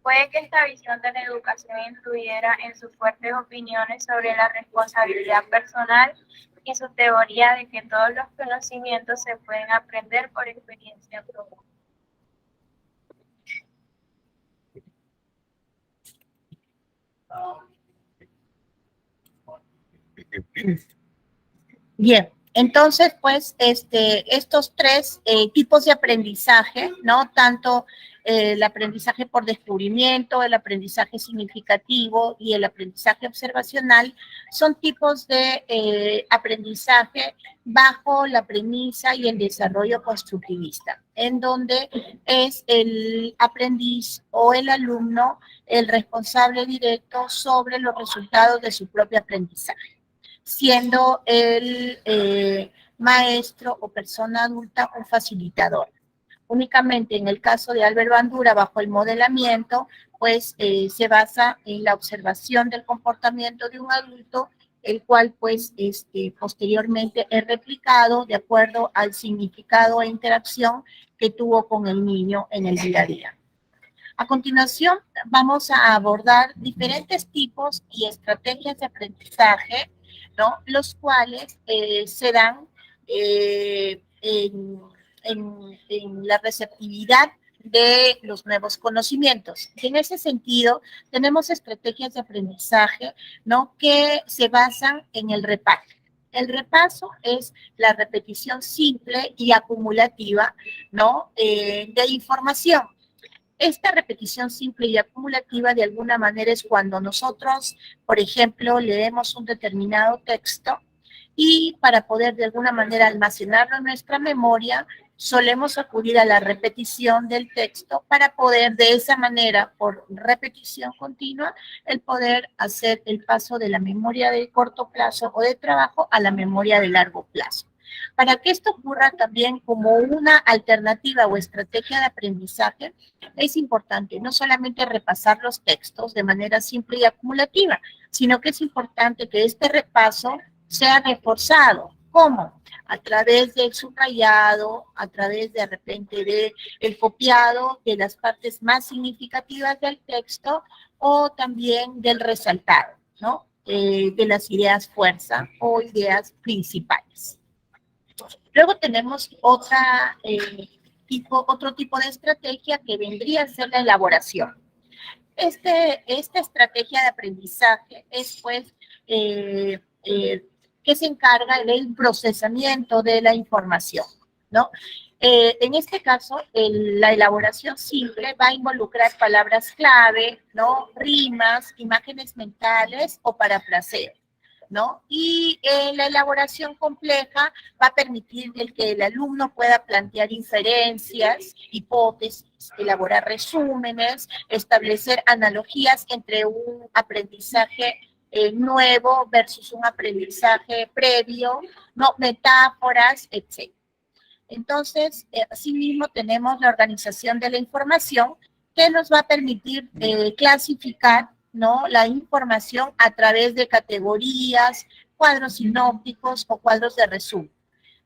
Speaker 12: Puede que esta visión de la educación influyera en sus fuertes opiniones sobre la responsabilidad personal y su teoría de que todos los conocimientos se pueden aprender por experiencia propia.
Speaker 1: Bien, entonces, pues, estos 3 tipos de aprendizaje, ¿no? Tanto el aprendizaje por descubrimiento, el aprendizaje significativo y el aprendizaje observacional, son tipos de aprendizaje bajo la premisa y el desarrollo constructivista, en donde es el aprendiz o el alumno el responsable directo sobre los resultados de su propio aprendizaje, siendo el maestro o persona adulta un facilitador. Únicamente en el caso de Albert Bandura, bajo el modelamiento, pues se basa en la observación del comportamiento de un adulto, el cual pues posteriormente es replicado de acuerdo al significado e interacción que tuvo con el niño en el día a día. A continuación, vamos a abordar diferentes tipos y estrategias de aprendizaje, ¿no? Los cuales se dan en la receptividad de los nuevos conocimientos. En ese sentido, tenemos estrategias de aprendizaje, ¿no? Que se basan en el repaso. El repaso es la repetición simple y acumulativa, ¿no? De información. Esta repetición simple y acumulativa de alguna manera es cuando nosotros, por ejemplo, leemos un determinado texto y para poder de alguna manera almacenarlo en nuestra memoria, solemos acudir a la repetición del texto para poder de esa manera, por repetición continua, el poder hacer el paso de la memoria de corto plazo o de trabajo a la memoria de largo plazo. Para que esto ocurra también como una alternativa o estrategia de aprendizaje, es importante no solamente repasar los textos de manera simple y acumulativa, sino que es importante que este repaso sea reforzado. ¿Cómo? A través del subrayado, a través de repente del copiado de las partes más significativas del texto o también del resaltado, ¿no? De las ideas fuerza o ideas principales. Luego tenemos otro tipo de estrategia que vendría a ser la elaboración. Esta estrategia de aprendizaje es pues que se encarga del procesamiento de la información, ¿no? En este caso, la elaboración simple va a involucrar palabras clave, ¿no? Rimas, imágenes mentales o parafraseos, ¿no? Y la elaboración compleja va a permitir que el alumno pueda plantear inferencias, hipótesis, elaborar resúmenes, establecer analogías entre un aprendizaje nuevo versus un aprendizaje previo, ¿no? Metáforas, etc. Entonces, asimismo tenemos la organización de la información que nos va a permitir clasificar, ¿no? La información a través de categorías, cuadros sinópticos o cuadros de resumen.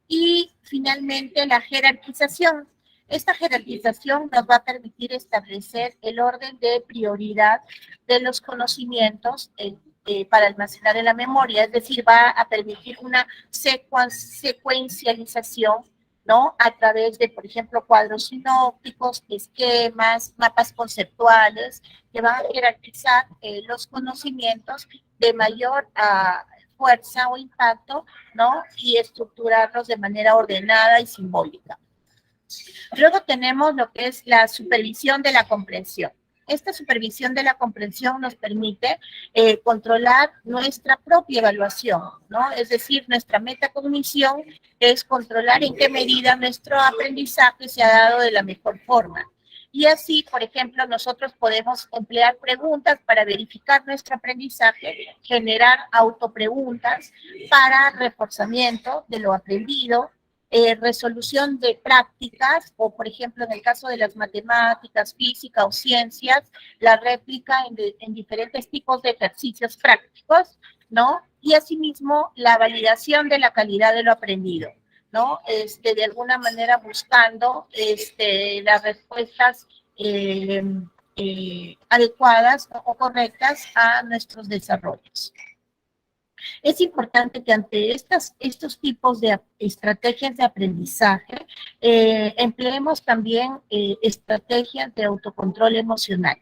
Speaker 1: Y finalmente la jerarquización. Esta jerarquización nos va a permitir establecer el orden de prioridad de los conocimientos para almacenar en la memoria, es decir, va a permitir una secuencialización, ¿no? A través de, por ejemplo, cuadros sinópticos, esquemas, mapas conceptuales, que van a jerarquizar los conocimientos de mayor fuerza o impacto, ¿no? Y estructurarlos de manera ordenada y simbólica. Luego tenemos lo que es la supervisión de la comprensión. Esta supervisión de la comprensión nos permite controlar nuestra propia evaluación, ¿no? Es decir, nuestra metacognición es controlar en qué medida nuestro aprendizaje se ha dado de la mejor forma. Y así, por ejemplo, nosotros podemos emplear preguntas para verificar nuestro aprendizaje, generar autopreguntas para reforzamiento de lo aprendido, resolución de prácticas, o por ejemplo en el caso de las matemáticas, física o ciencias, la réplica en diferentes tipos de ejercicios prácticos, ¿no? Y asimismo la validación de la calidad de lo aprendido, ¿no? De alguna manera buscando las respuestas adecuadas o correctas a nuestros desarrollos. Es importante que ante estos tipos de estrategias de aprendizaje empleemos también estrategias de autocontrol emocional.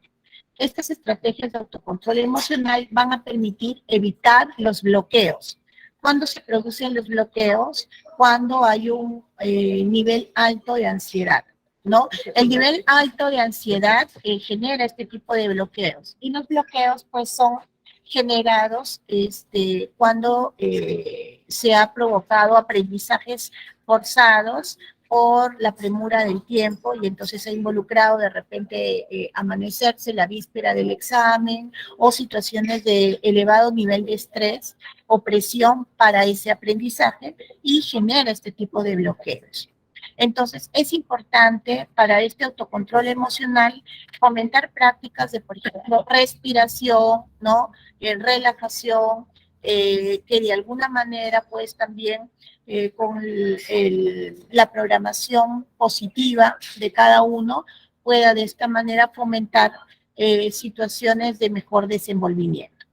Speaker 1: Estas estrategias de autocontrol emocional van a permitir evitar los bloqueos. ¿Cuándo se producen los bloqueos? Cuando hay un nivel alto de ansiedad, ¿no? El nivel alto de ansiedad genera este tipo de bloqueos. Y los bloqueos, pues, son generados cuando se ha provocado aprendizajes forzados por la premura del tiempo y entonces ha involucrado de repente amanecerse la víspera del examen o situaciones de elevado nivel de estrés o presión para ese aprendizaje y genera este tipo de bloqueos. Entonces, es importante para este autocontrol emocional fomentar prácticas de, por ejemplo, respiración, ¿no? Relajación, que de alguna manera, pues, también con la programación positiva de cada uno pueda de esta manera fomentar situaciones de mejor desenvolvimiento.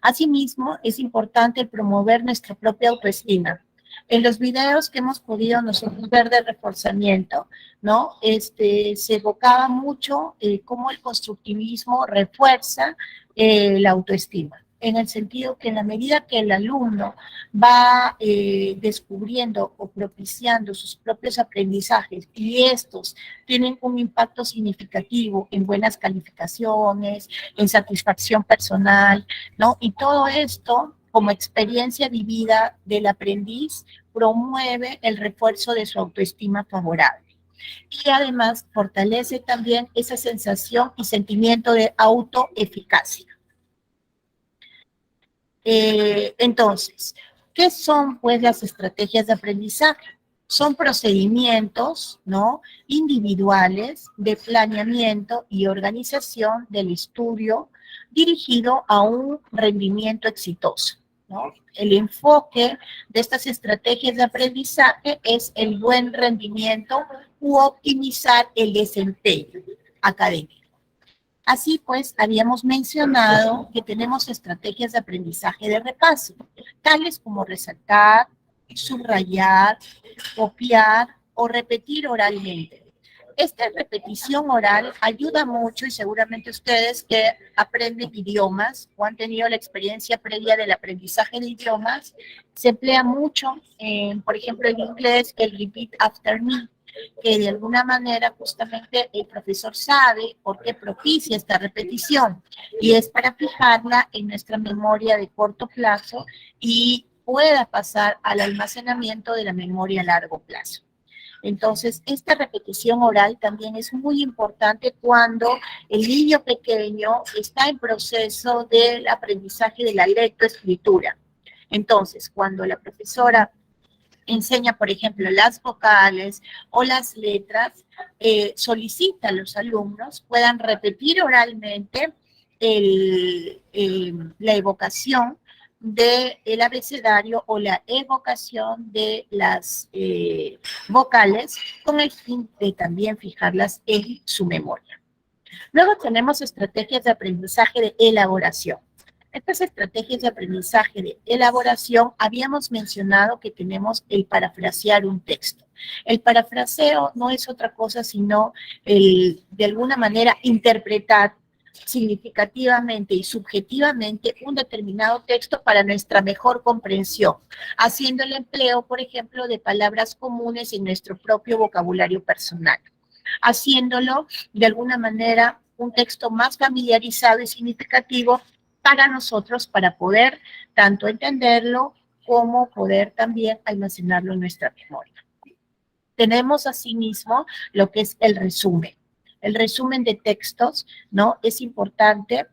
Speaker 1: Asimismo, es importante promover nuestra propia autoestima. En los videos que hemos podido nosotros ver de reforzamiento, ¿no? Se evocaba mucho cómo el constructivismo refuerza la autoestima, en el sentido que en la medida que el alumno va descubriendo o propiciando sus propios aprendizajes y estos tienen un impacto significativo en buenas calificaciones, en satisfacción personal, ¿no? Y todo esto como experiencia vivida del aprendiz promueve el refuerzo de su autoestima favorable. Y además fortalece también esa sensación y sentimiento de autoeficacia. Entonces, ¿qué son pues las estrategias de aprendizaje? Son procedimientos, ¿no?, individuales de planeamiento y organización del estudio dirigido a un rendimiento exitoso, ¿no? El enfoque de estas estrategias de aprendizaje es el buen rendimiento u optimizar el desempeño académico. Así pues, habíamos mencionado que tenemos estrategias de aprendizaje de repaso, tales como resaltar, subrayar, copiar o repetir oralmente. Esta repetición oral ayuda mucho y seguramente ustedes que aprenden idiomas o han tenido la experiencia previa del aprendizaje de idiomas, se emplea mucho, por ejemplo, en inglés, el repeat after me, que de alguna manera justamente el profesor sabe por qué propicia esta repetición y es para fijarla en nuestra memoria de corto plazo y pueda pasar al almacenamiento de la memoria a largo plazo. Entonces, esta repetición oral también es muy importante cuando el niño pequeño está en proceso del aprendizaje de la lectoescritura. Entonces, cuando la profesora enseña, por ejemplo, las vocales o las letras, solicita a los alumnos puedan repetir oralmente la evocación del abecedario o la evocación de las vocales con el fin de también fijarlas en su memoria. Luego tenemos estrategias de aprendizaje de elaboración. Estas estrategias de aprendizaje de elaboración, habíamos mencionado que tenemos el parafrasear un texto. El parafraseo no es otra cosa sino de alguna manera interpretar significativamente y subjetivamente un determinado texto para nuestra mejor comprensión, haciendo el empleo, por ejemplo, de palabras comunes en nuestro propio vocabulario personal, haciéndolo de alguna manera un texto más familiarizado y significativo para nosotros, para poder tanto entenderlo como poder también almacenarlo en nuestra memoria. Tenemos asimismo lo que es el resumen. El resumen de textos, ¿no?, es importante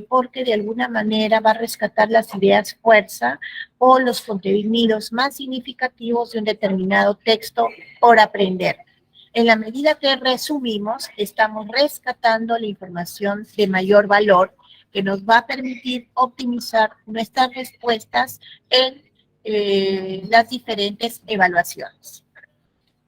Speaker 1: porque de alguna manera va a rescatar las ideas fuerza o los contenidos más significativos de un determinado texto por aprender. En la medida que resumimos, estamos rescatando la información de mayor valor que nos va a permitir optimizar nuestras respuestas en las diferentes evaluaciones.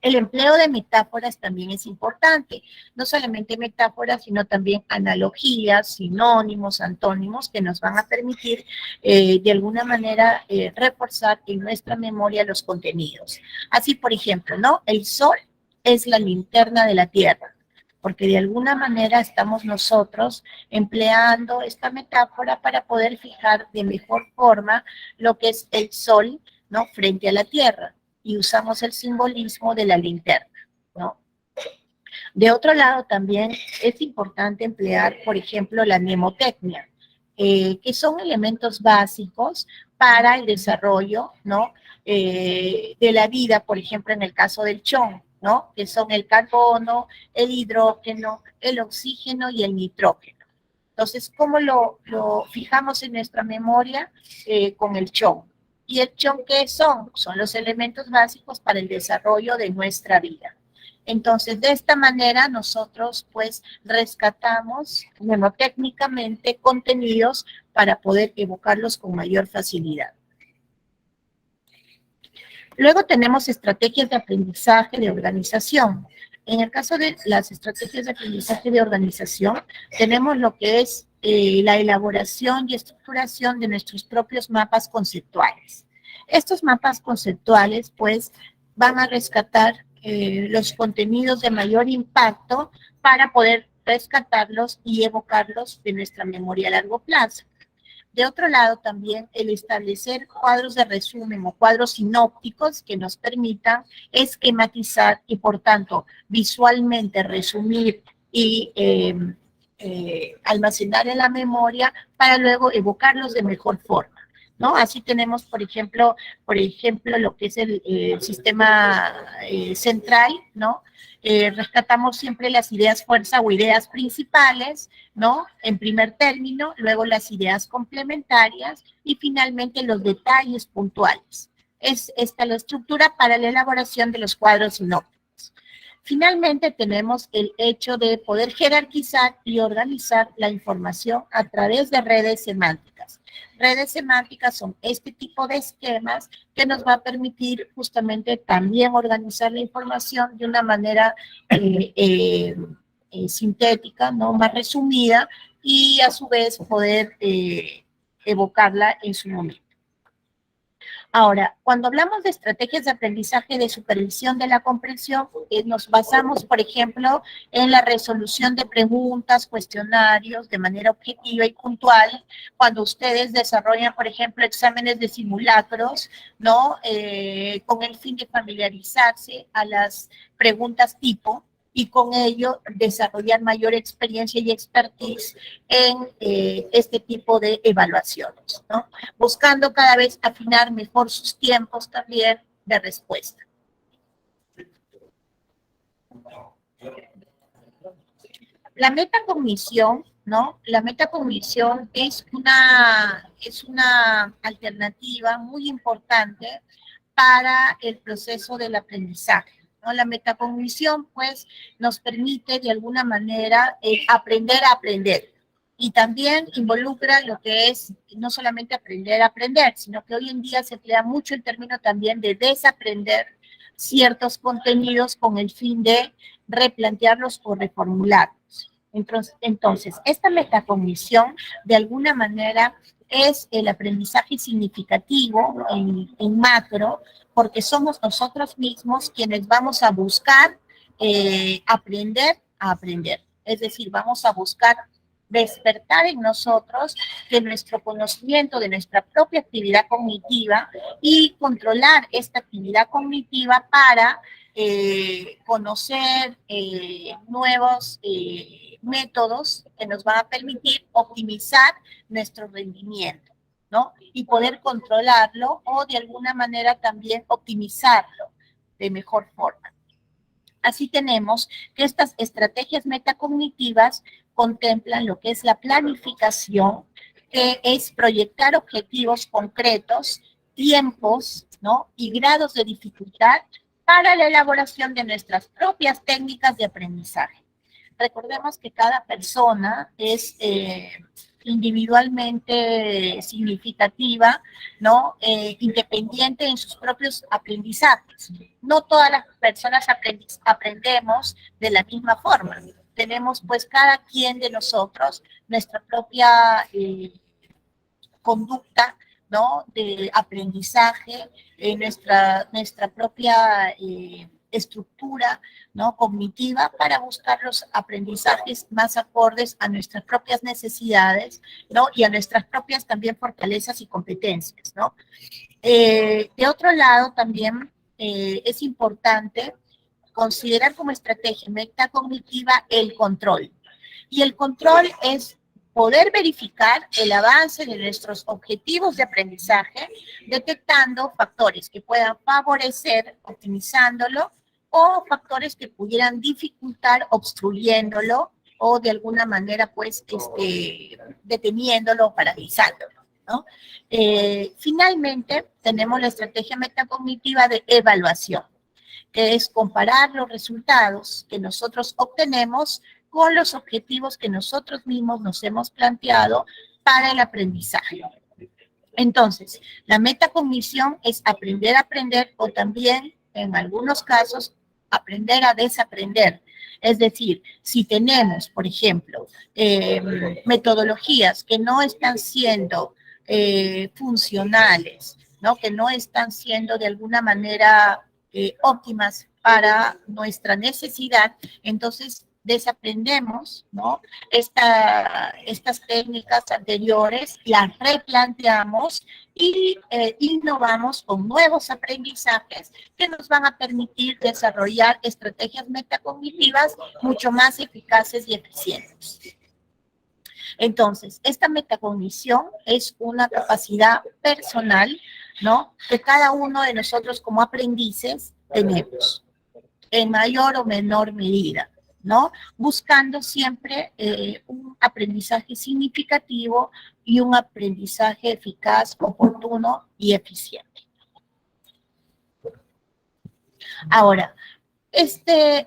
Speaker 1: El empleo de metáforas también es importante, no solamente metáforas, sino también analogías, sinónimos, antónimos, que nos van a permitir de alguna manera reforzar en nuestra memoria los contenidos. Así, por ejemplo, ¿no?, el sol es la linterna de la tierra, porque de alguna manera estamos nosotros empleando esta metáfora para poder fijar de mejor forma lo que es el sol, ¿no?, frente a la tierra. Y usamos el simbolismo de la linterna, ¿no? De otro lado, también es importante emplear, por ejemplo, la mnemotecnia, que son elementos básicos para el desarrollo, ¿no?, de la vida, por ejemplo, en el caso del chon, ¿no?, que son el carbono, el hidrógeno, el oxígeno y el nitrógeno. Entonces, ¿cómo lo fijamos en nuestra memoria? Con el chon. ¿Y el chon qué son? Son los elementos básicos para el desarrollo de nuestra vida. Entonces, de esta manera nosotros pues rescatamos mnemotécnicamente contenidos para poder evocarlos con mayor facilidad. Luego tenemos estrategias de aprendizaje de organización. En el caso de las estrategias de aprendizaje de organización, tenemos lo que es la elaboración y estructuración de nuestros propios mapas conceptuales. Estos mapas conceptuales, pues, van a rescatar los contenidos de mayor impacto para poder rescatarlos y evocarlos de nuestra memoria a largo plazo. De otro lado, también el establecer cuadros de resumen o cuadros sinópticos que nos permitan esquematizar y, por tanto, visualmente resumir y almacenar en la memoria para luego evocarlos de mejor forma. ¿no? Así tenemos, por ejemplo, lo que es el sistema central, ¿no? Rescatamos siempre las ideas fuerza o ideas principales, ¿no? En primer término, luego las ideas complementarias y finalmente los detalles puntuales. Es esta la estructura para la elaboración de los cuadros sinópticos. Finalmente tenemos el hecho de poder jerarquizar y organizar la información a través de redes semánticas. Redes semánticas son este tipo de esquemas que nos va a permitir justamente también organizar la información de una manera sintética, ¿no? Más resumida y a su vez poder evocarla en su momento. Ahora, cuando hablamos de estrategias de aprendizaje de supervisión de la comprensión, nos basamos, por ejemplo, en la resolución de preguntas, cuestionarios de manera objetiva y puntual. Cuando ustedes desarrollan, por ejemplo, exámenes de simulacros, ¿no? Con el fin de familiarizarse a las preguntas tipo, y con ello desarrollar mayor experiencia y expertise en este tipo de evaluaciones, ¿no? Buscando cada vez afinar mejor sus tiempos también de respuesta. La metacognición, ¿no? La metacognición es una alternativa muy importante para el proceso del aprendizaje, ¿no? La metacognición, pues, nos permite de alguna manera aprender a aprender. Y también involucra lo que es no solamente aprender a aprender, sino que hoy en día se emplea mucho el término también de desaprender ciertos contenidos con el fin de replantearlos o reformularlos. Entonces, esta metacognición, de alguna manera, es el aprendizaje significativo en macro, porque somos nosotros mismos quienes vamos a buscar aprender a aprender. Es decir, vamos a buscar despertar en nosotros de nuestro conocimiento, de nuestra propia actividad cognitiva y controlar esta actividad cognitiva para conocer nuevos métodos que nos van a permitir optimizar nuestro rendimiento, ¿no? Y poder controlarlo o de alguna manera también optimizarlo de mejor forma. Así tenemos que estas estrategias metacognitivas contemplan lo que es la planificación, que es proyectar objetivos concretos, tiempos, ¿no? Y grados de dificultad para la elaboración de nuestras propias técnicas de aprendizaje. Recordemos que cada persona es individualmente significativa, ¿no? Independiente en sus propios aprendizajes. No todas las personas aprendemos de la misma forma. Tenemos pues cada quien de nosotros nuestra propia conducta, ¿no? De aprendizaje, nuestra propia estructura, ¿no? Cognitiva para buscar los aprendizajes más acordes a nuestras propias necesidades, ¿no? Y a nuestras propias también fortalezas y competencias, ¿no? De otro lado también es importante considerar como estrategia metacognitiva el control. Y el control es poder verificar el avance de nuestros objetivos de aprendizaje, detectando factores que puedan favorecer, optimizándolo, o factores que pudieran dificultar, obstruyéndolo, o de alguna manera, pues, deteniéndolo o paralizándolo, ¿no? Finalmente, tenemos la estrategia metacognitiva de evaluación, que es comparar los resultados que nosotros obtenemos con los objetivos que nosotros mismos nos hemos planteado para el aprendizaje. Entonces, la metacognición es aprender a aprender o también, en algunos casos, aprender a desaprender. Es decir, si tenemos, por ejemplo, metodologías que no están siendo funcionales, ¿no? Que no están siendo de alguna manera óptimas para nuestra necesidad, entonces desaprendemos, ¿no? Estas técnicas anteriores, las replanteamos y innovamos con nuevos aprendizajes que nos van a permitir desarrollar estrategias metacognitivas mucho más eficaces y eficientes. Entonces, esta metacognición es una capacidad personal, ¿no? Que cada uno de nosotros como aprendices tenemos, en mayor o menor medida, ¿no? Buscando siempre un aprendizaje significativo y un aprendizaje eficaz, oportuno y eficiente. Ahora, esta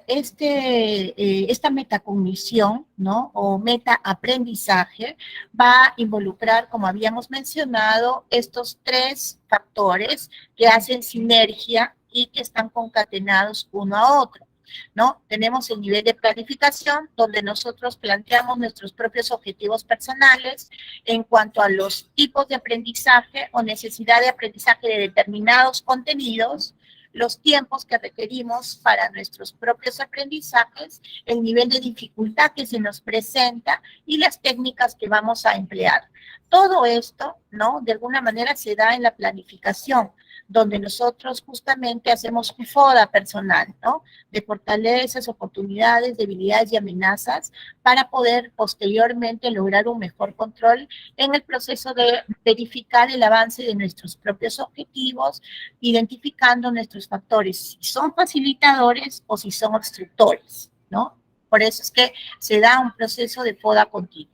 Speaker 1: metacognición, ¿no? O metaaprendizaje va a involucrar, como habíamos mencionado, estos 3 factores que hacen sinergia y que están concatenados uno a otro, ¿no? Tenemos el nivel de planificación, donde nosotros planteamos nuestros propios objetivos personales en cuanto a los tipos de aprendizaje o necesidad de aprendizaje de determinados contenidos, los tiempos que requerimos para nuestros propios aprendizajes, el nivel de dificultad que se nos presenta y las técnicas que vamos a emplear. Todo esto, ¿no? De alguna manera se da en la planificación, donde nosotros justamente hacemos un FODA personal, ¿no? De fortalezas, oportunidades, debilidades y amenazas para poder posteriormente lograr un mejor control en el proceso de verificar el avance de nuestros propios objetivos, identificando nuestros factores, si son facilitadores o si son obstructores, ¿no? Por eso es que se da un proceso de poda continua.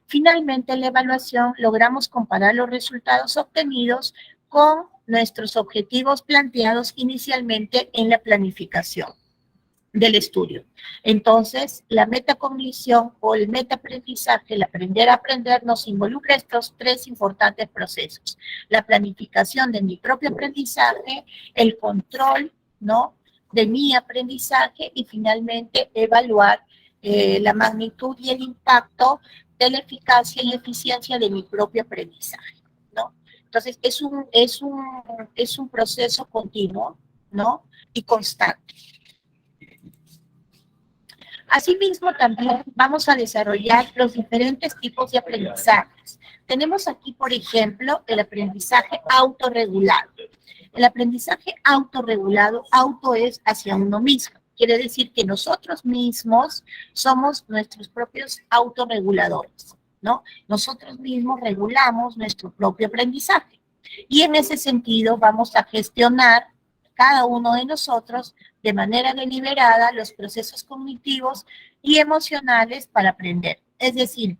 Speaker 1: Finalmente, en la evaluación logramos comparar los resultados obtenidos con nuestros objetivos planteados inicialmente en la planificación del estudio. Entonces, la metacognición o el metaaprendizaje, el aprender a aprender, nos involucra estos 3 importantes procesos. La planificación de mi propio aprendizaje, el control, ¿no?, de mi aprendizaje y finalmente evaluar la magnitud y el impacto de la eficacia y eficiencia de mi propio aprendizaje, ¿no? Entonces, es un proceso continuo, ¿no?, y constante. Asimismo, también vamos a desarrollar los diferentes tipos de aprendizajes. Tenemos aquí, por ejemplo, el aprendizaje autorregulado. El aprendizaje autorregulado, auto es hacia uno mismo. Quiere decir que nosotros mismos somos nuestros propios autorreguladores, ¿no? Nosotros mismos regulamos nuestro propio aprendizaje. Y en ese sentido vamos a gestionar cada uno de nosotros de manera deliberada los procesos cognitivos y emocionales para aprender. Es decir,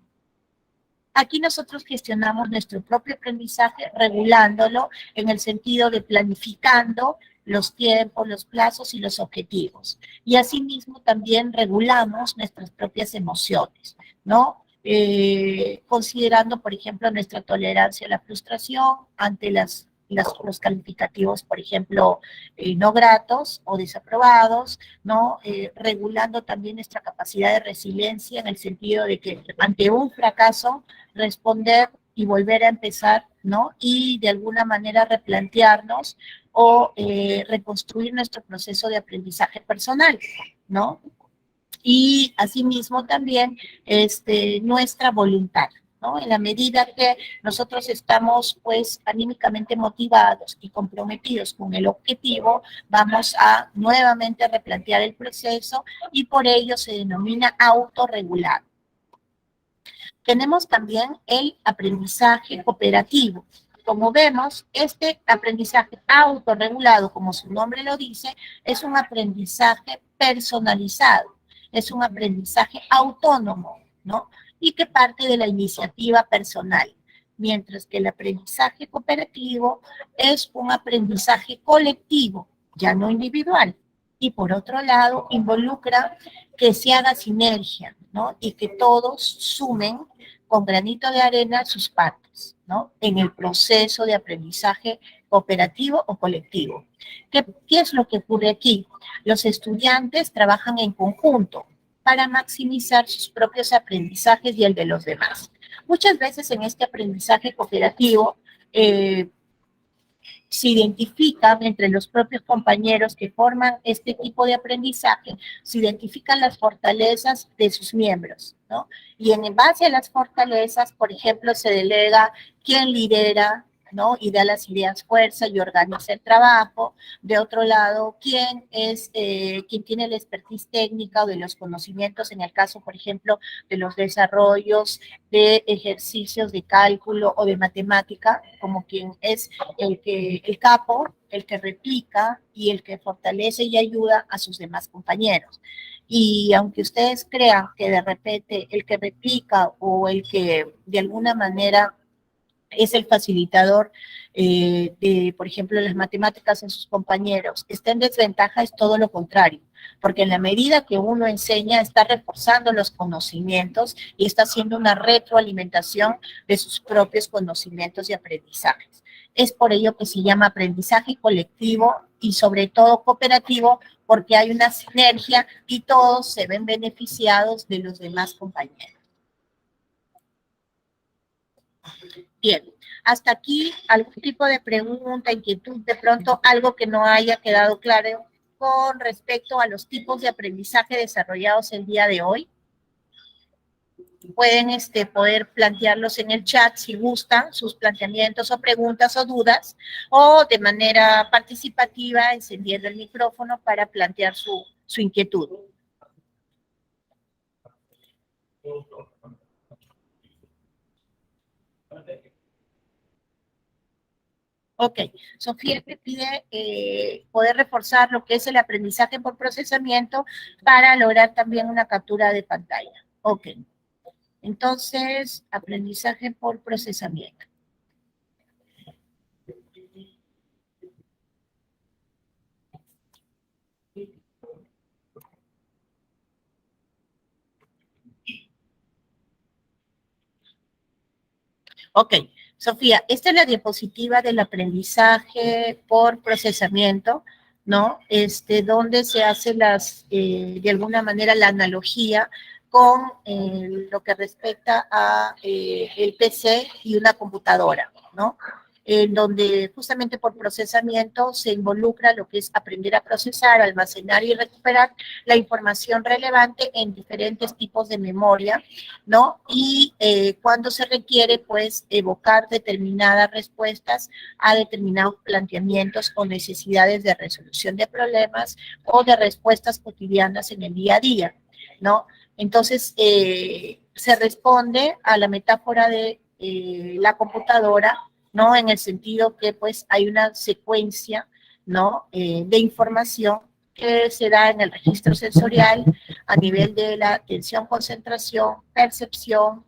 Speaker 1: aquí nosotros gestionamos nuestro propio aprendizaje regulándolo en el sentido de planificando los tiempos, los plazos y los objetivos. Y asimismo también regulamos nuestras propias emociones, ¿no? Considerando, por ejemplo, nuestra tolerancia a la frustración ante los calificativos, por ejemplo, no gratos o desaprobados, ¿no? Regulando también nuestra capacidad de resiliencia en el sentido de que ante un fracaso responder y volver a empezar, ¿no? Y de alguna manera replantearnos o reconstruir nuestro proceso de aprendizaje personal, ¿no? Y asimismo también nuestra voluntad, ¿no? En la medida que nosotros estamos, pues, anímicamente motivados y comprometidos con el objetivo, vamos a nuevamente replantear el proceso y por ello se denomina autorregulado. Tenemos también el aprendizaje cooperativo. Como vemos, este aprendizaje autorregulado, como su nombre lo dice, es un aprendizaje personalizado, es un aprendizaje autónomo, ¿no? Y que parte de la iniciativa personal, mientras que el aprendizaje cooperativo es un aprendizaje colectivo, ya no individual, y por otro lado involucra que se haga sinergia, ¿no? Y que todos sumen con granito de arena sus partes, ¿no? En el proceso de aprendizaje cooperativo o colectivo. ¿Qué es lo que ocurre aquí? Los estudiantes trabajan en conjunto para maximizar sus propios aprendizajes y el de los demás. Muchas veces en este aprendizaje cooperativo se identifican entre los propios compañeros que forman este tipo de aprendizaje, se identifican las fortalezas de sus miembros, ¿no? Y en base a las fortalezas, por ejemplo, se delega quién lidera ¿no? Y da las ideas fuerza y organiza el trabajo. De otro lado, quien tiene la expertise técnica o de los conocimientos, en el caso, por ejemplo, de los desarrollos de ejercicios de cálculo o de matemática, como quien es el capo, el que replica y el que fortalece y ayuda a sus demás compañeros. Y aunque ustedes crean que de repente el que replica o el que de alguna manera es el facilitador de, por ejemplo, las matemáticas en sus compañeros, está en desventaja, es todo lo contrario, porque en la medida que uno enseña, está reforzando los conocimientos y está haciendo una retroalimentación de sus propios conocimientos y aprendizajes. Es por ello que se llama aprendizaje colectivo y sobre todo cooperativo, porque hay una sinergia y todos se ven beneficiados de los demás compañeros. Bien, hasta aquí algún tipo de pregunta, inquietud, de pronto algo que no haya quedado claro con respecto a los tipos de aprendizaje desarrollados el día de hoy. Pueden poder plantearlos en el chat si gustan, sus planteamientos o preguntas o dudas, o de manera participativa encendiendo el micrófono para plantear su inquietud. Ok, Sofía te pide poder reforzar lo que es el aprendizaje por procesamiento para lograr también una captura de pantalla. Ok, entonces, aprendizaje por procesamiento. Ok, Sofía, esta es la diapositiva del aprendizaje por procesamiento, ¿no? Donde se hace de alguna manera la analogía con lo que respecta a el PC y una computadora, ¿no? En donde justamente por procesamiento se involucra lo que es aprender a procesar, almacenar y recuperar la información relevante en diferentes tipos de memoria, ¿no? Y cuando se requiere, pues, evocar determinadas respuestas a determinados planteamientos o necesidades de resolución de problemas o de respuestas cotidianas en el día a día, ¿no? Entonces, se responde a la metáfora de la computadora, ¿no? En el sentido que, pues, hay una secuencia, ¿no? De información que se da en el registro sensorial a nivel de la atención, concentración, percepción,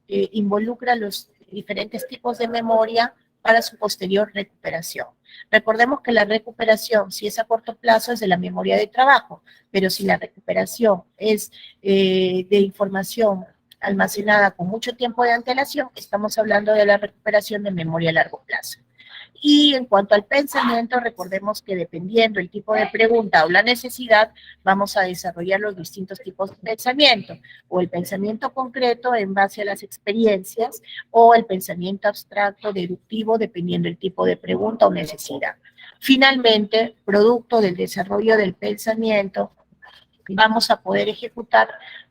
Speaker 1: involucra los diferentes tipos de memoria para su posterior recuperación. Recordemos que la recuperación, si es a corto plazo, es de la memoria de trabajo, pero si la recuperación es de información almacenada con mucho tiempo de antelación, estamos hablando de la recuperación de memoria a largo plazo. Y en cuanto al pensamiento, recordemos que dependiendo el tipo de pregunta o la necesidad, vamos a desarrollar los distintos tipos de pensamiento, o el pensamiento concreto en base a las experiencias, o el pensamiento abstracto deductivo, dependiendo el tipo de pregunta o necesidad. Finalmente, producto del desarrollo del pensamiento, vamos a poder ejecutar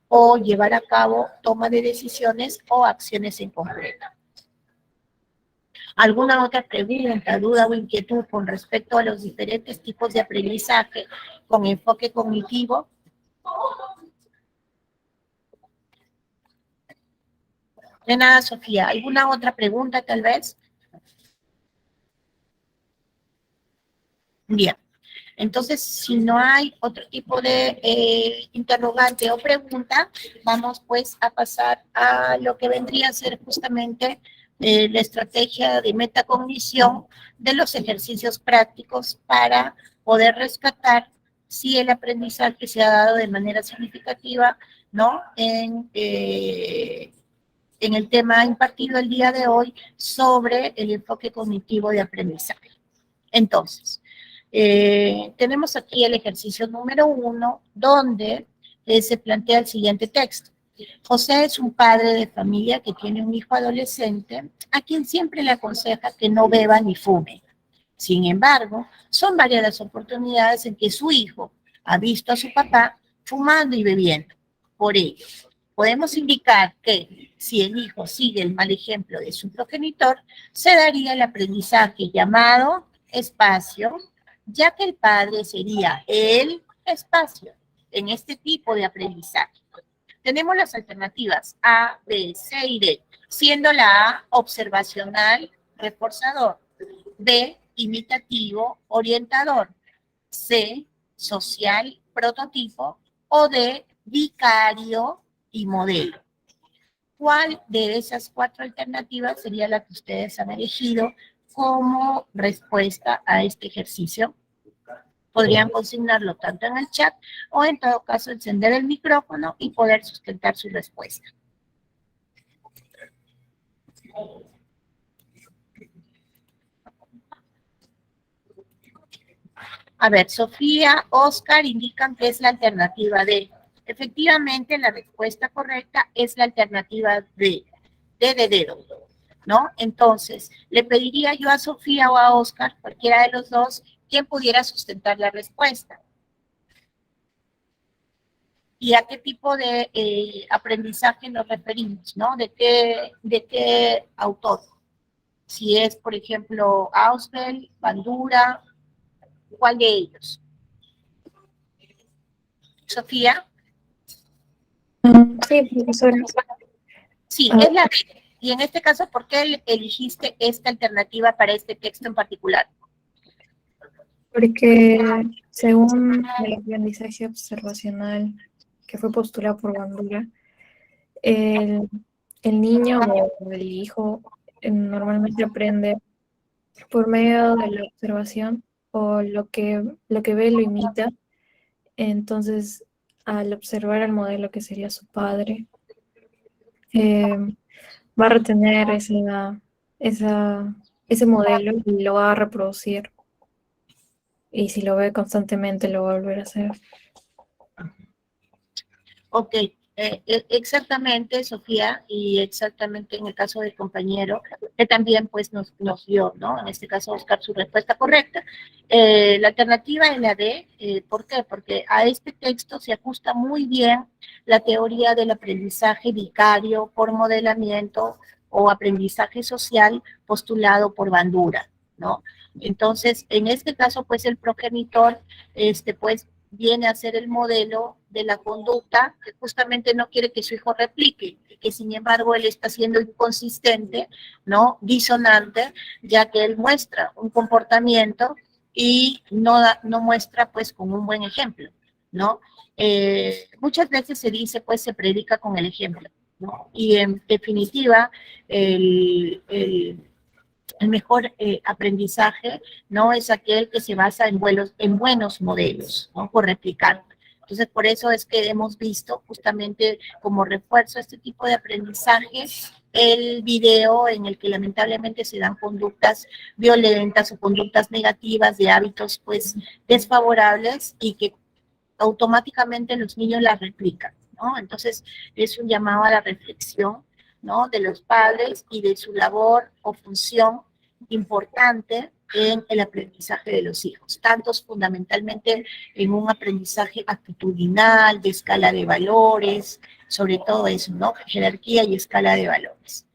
Speaker 1: o llevar a cabo toma de decisiones o acciones en concreto. ¿Alguna otra pregunta, duda o inquietud con respecto a los diferentes tipos de aprendizaje con enfoque cognitivo? De nada, Sofía. ¿Alguna otra pregunta, tal vez? Bien. Entonces, si no hay otro tipo de interrogante o pregunta, vamos pues a pasar a lo que vendría a ser justamente la estrategia de metacognición de los ejercicios prácticos para poder rescatar si el aprendizaje se ha dado de manera significativa, ¿no? En el tema impartido el día de hoy sobre el enfoque cognitivo de aprendizaje. Entonces, tenemos aquí el ejercicio número 1, donde se plantea el siguiente texto. José es un padre de familia que tiene un hijo adolescente a quien siempre le aconseja que no beba ni fume. Sin embargo, son varias las oportunidades en que su hijo ha visto a su papá fumando y bebiendo. Por ello, podemos indicar que si el hijo sigue el mal ejemplo de su progenitor, se daría el aprendizaje llamado espacio, ya que el padre sería el espacio en este tipo de aprendizaje. Tenemos las alternativas A, B, C y D, siendo la A observacional, reforzador, B, imitativo, orientador, C, social, prototipo, o D, vicario y modelo. ¿Cuál de esas 4 alternativas sería la que ustedes han elegido como respuesta a este ejercicio? Podrían consignarlo tanto en el chat o en todo caso encender el micrófono y poder sustentar su respuesta. A ver, Sofía, Oscar indican que es la alternativa D. Efectivamente, la respuesta correcta es la alternativa D, D de dedo, ¿no? Entonces, le pediría yo a Sofía o a Oscar, cualquiera de los dos, quien pudiera sustentar la respuesta. ¿Y a qué tipo de aprendizaje nos referimos, no? ¿De qué autor? Si es, por ejemplo, Ausubel, Bandura, ¿cuál de ellos? ¿Sofía?
Speaker 8: Sí, profesora.
Speaker 1: Sí, es la B. Y en este caso, ¿por qué elegiste esta alternativa para este texto en particular?
Speaker 8: Porque según el aprendizaje observacional que fue postulado por Bandura, el niño o el hijo normalmente aprende por medio de la observación o lo que ve lo imita. Entonces, al observar al modelo que sería su padre, va a retener ese modelo y lo va a reproducir. Y si lo ve constantemente, lo va a volver a hacer.
Speaker 1: Ok, exactamente, Sofía, y exactamente en el caso del compañero, que también pues nos dio, ¿no? En este caso, Oscar, su respuesta correcta. La alternativa es la D. ¿Por qué? Porque a este texto se ajusta muy bien la teoría del aprendizaje vicario por modelamiento o aprendizaje social postulado por Bandura, ¿no? Entonces, en este caso, pues el progenitor, pues viene a ser el modelo de la conducta que justamente no quiere que su hijo replique, que sin embargo él está siendo inconsistente, ¿no? Disonante, ya que él muestra un comportamiento y no muestra pues con un buen ejemplo, ¿no? Muchas veces se dice pues se predica con el ejemplo, ¿no? Y en definitiva el mejor aprendizaje no es aquel que se basa en buenos modelos, ¿no? Por replicar. Entonces, por eso es que hemos visto justamente como refuerzo a este tipo de aprendizaje el video en el que lamentablemente se dan conductas violentas o conductas negativas de hábitos pues desfavorables y que automáticamente los niños las replican, ¿no? Entonces, es un llamado a la reflexión, ¿no? De los padres y de su labor o función importante en el aprendizaje de los hijos, tantos fundamentalmente en un aprendizaje actitudinal, de escala de valores, sobre todo eso, ¿no? Jerarquía y escala de valores.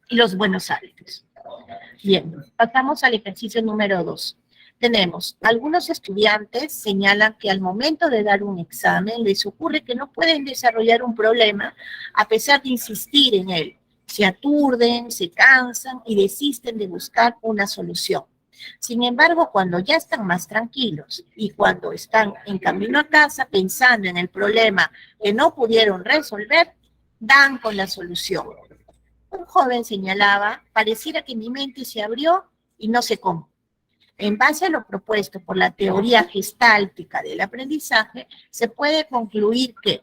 Speaker 1: Y los buenos hábitos. Bien, pasamos al ejercicio número 2. Tenemos, algunos estudiantes señalan que al momento de dar un examen les ocurre que no pueden desarrollar un problema a pesar de insistir en él. Se aturden, se cansan y desisten de buscar una solución. Sin embargo, cuando ya están más tranquilos y cuando están en camino a casa pensando en el problema que no pudieron resolver, dan con la solución. Un joven señalaba, pareciera que mi mente se abrió y no sé cómo. En base a lo propuesto por la teoría gestáltica del aprendizaje, se puede concluir que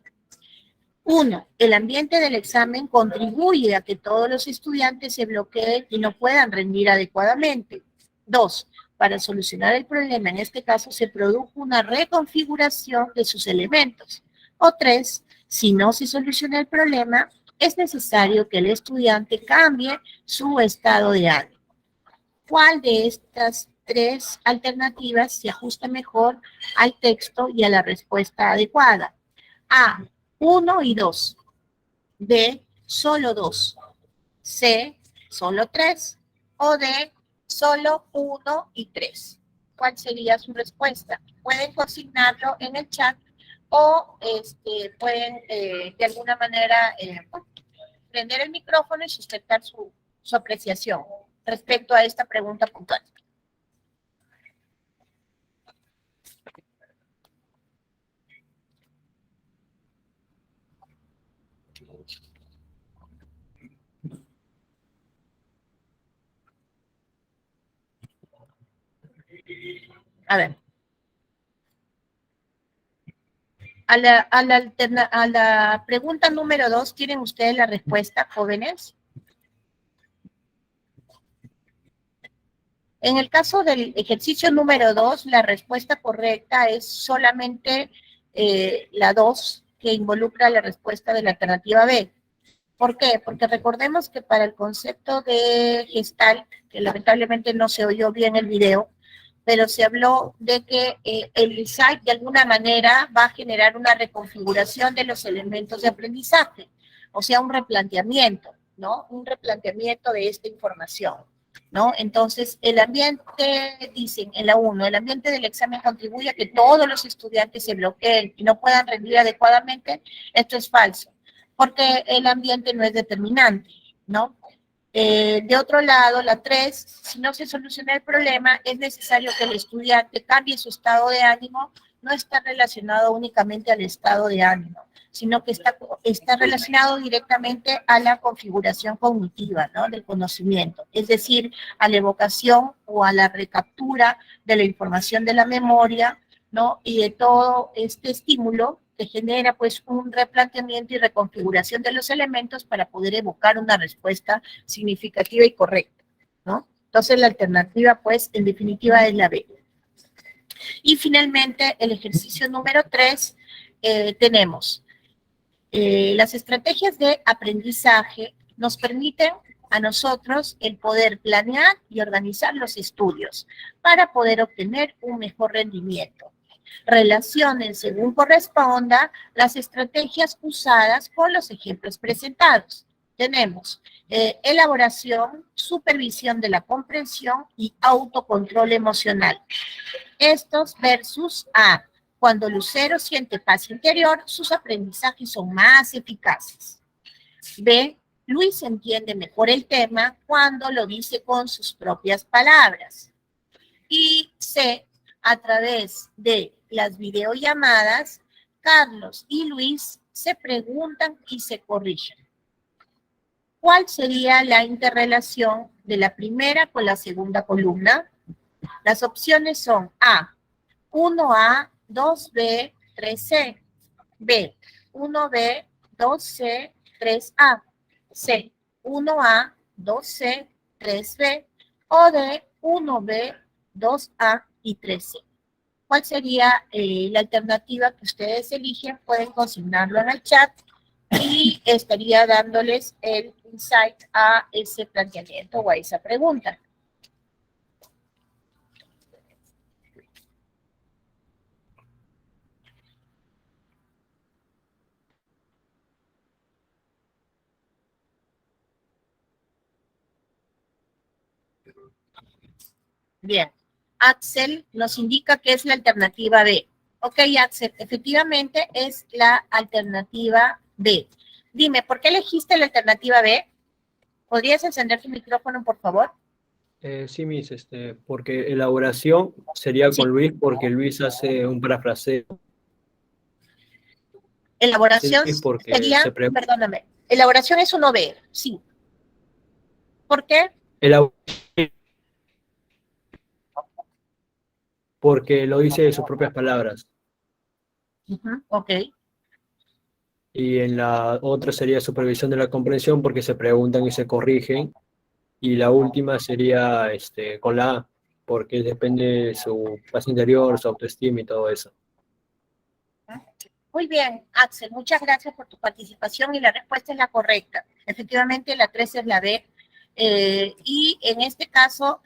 Speaker 1: 1. El ambiente del examen contribuye a que todos los estudiantes se bloqueen y no puedan rendir adecuadamente. 2. Para solucionar el problema, en este caso, se produjo una reconfiguración de sus elementos. O 3. Si no se soluciona el problema, es necesario que el estudiante cambie su estado de ánimo. ¿Cuál de estas 3 alternativas se ajusta mejor al texto y a la respuesta adecuada? A, 1 y 2. B, solo 2, C, solo 3 o D, solo 1 y 3. ¿Cuál sería su respuesta? Pueden consignarlo en el chat o pueden de alguna manera prender el micrófono y sustentar su apreciación respecto a esta pregunta puntual. A ver. A la pregunta número 2, ¿tienen ustedes la respuesta, jóvenes? En el caso del ejercicio número 2, la respuesta correcta es solamente la 2, que involucra la respuesta de la alternativa B. ¿Por qué? Porque recordemos que para el concepto de Gestalt, que lamentablemente no se oyó bien el video, pero se habló de que el insight de alguna manera va a generar una reconfiguración de los elementos de aprendizaje, o sea, un replanteamiento, ¿no? Un replanteamiento de esta información, ¿no? Entonces, el ambiente, dicen en la 1, el ambiente del examen contribuye a que todos los estudiantes se bloqueen y no puedan rendir adecuadamente. Esto es falso, porque el ambiente no es determinante, ¿no? De otro lado, la 3, si no se soluciona el problema, es necesario que el estudiante cambie su estado de ánimo. No está relacionado únicamente al estado de ánimo, sino que está relacionado directamente a la configuración cognitiva, ¿no? Del conocimiento, es decir, a la evocación o a la recaptura de la información de la memoria, ¿no? Y de todo este estímulo que genera pues un replanteamiento y reconfiguración de los elementos para poder evocar una respuesta significativa y correcta, ¿no? Entonces la alternativa pues en definitiva es la B. Y finalmente el ejercicio número 3 tenemos las estrategias de aprendizaje nos permiten a nosotros el poder planear y organizar los estudios para poder obtener un mejor rendimiento. Relacionen según corresponda las estrategias usadas con los ejemplos presentados. Tenemos elaboración, supervisión de la comprensión y autocontrol emocional. Estos versus A. Cuando Lucero siente paz interior, sus aprendizajes son más eficaces. B. Luis entiende mejor el tema cuando lo dice con sus propias palabras. Y C. A través de las videollamadas, Carlos y Luis se preguntan y se corrigen. ¿Cuál sería la interrelación de la primera con la segunda columna? Las opciones son A, 1A, 2B, 3C, B, 1B, 2C, 3A, C, 1A, 2C, 3B, o D, 1B, 2A y 3C. ¿Cuál sería la alternativa que ustedes eligen? Pueden consignarlo en el chat y estaría dándoles el insight a ese planteamiento o a esa pregunta. Bien, Axel nos indica que es la alternativa B. Ok, Axel, efectivamente es la alternativa B. Dime, ¿por qué elegiste la alternativa B? ¿Podrías encender tu micrófono, por favor?
Speaker 13: Sí, Miss, porque elaboración sería
Speaker 1: Sí.
Speaker 13: con Luis, porque Luis hace un parafraseo.
Speaker 1: Elaboración
Speaker 13: Sí, porque
Speaker 1: sería,
Speaker 13: se pregunta.
Speaker 1: perdóname, elaboración es 1B, sí. ¿Por qué?
Speaker 13: Porque lo dice de sus propias palabras.
Speaker 1: Ok.
Speaker 13: Y en la otra sería supervisión de la comprensión, porque se preguntan y se corrigen. Y la última sería con la A, porque depende de su paz interior, su autoestima y todo eso.
Speaker 1: Muy bien, Axel, muchas gracias por tu participación y la respuesta es la correcta. Efectivamente, la 3 es la B. Y en este caso,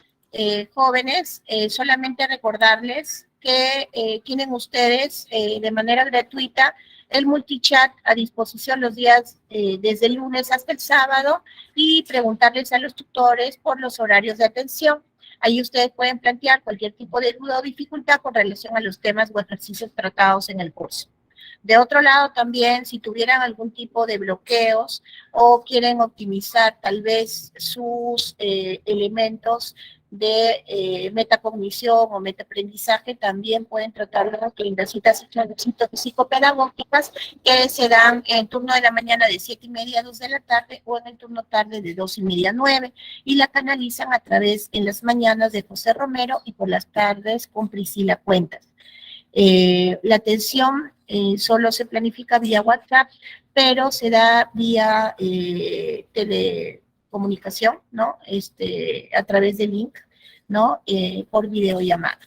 Speaker 1: jóvenes, solamente recordarles que tienen ustedes de manera gratuita el multichat a disposición los días desde el lunes hasta el sábado y preguntarles a los tutores por los horarios de atención. Ahí ustedes pueden plantear cualquier tipo de duda o dificultad con relación a los temas o ejercicios tratados en el curso. De otro lado también, si tuvieran algún tipo de bloqueos o quieren optimizar tal vez sus elementos de metacognición o metaaprendizaje, también pueden tratarlo en las citas psicopedagógicas que se dan en turno de la mañana de 7:30 a 2 de la tarde o en el turno tarde de 2:30 a 9, y la canalizan a través en las mañanas de José Romero y por las tardes con Priscila Cuentas. La atención solo se planifica vía WhatsApp, pero se da vía telecomunicación, ¿no? A través de link, ¿no? Por videollamada.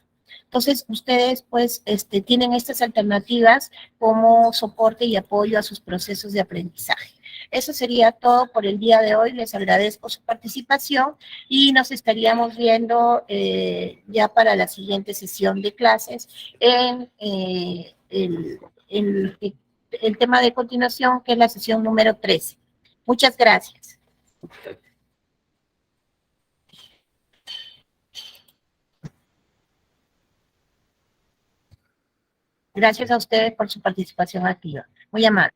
Speaker 1: Entonces, ustedes, pues, tienen estas alternativas como soporte y apoyo a sus procesos de aprendizaje. Eso sería todo por el día de hoy. Les agradezco su participación y nos estaríamos viendo ya para la siguiente sesión de clases en el tema de continuación, que es la sesión número 13. Muchas gracias. Gracias a ustedes por su participación activa. Muy amable.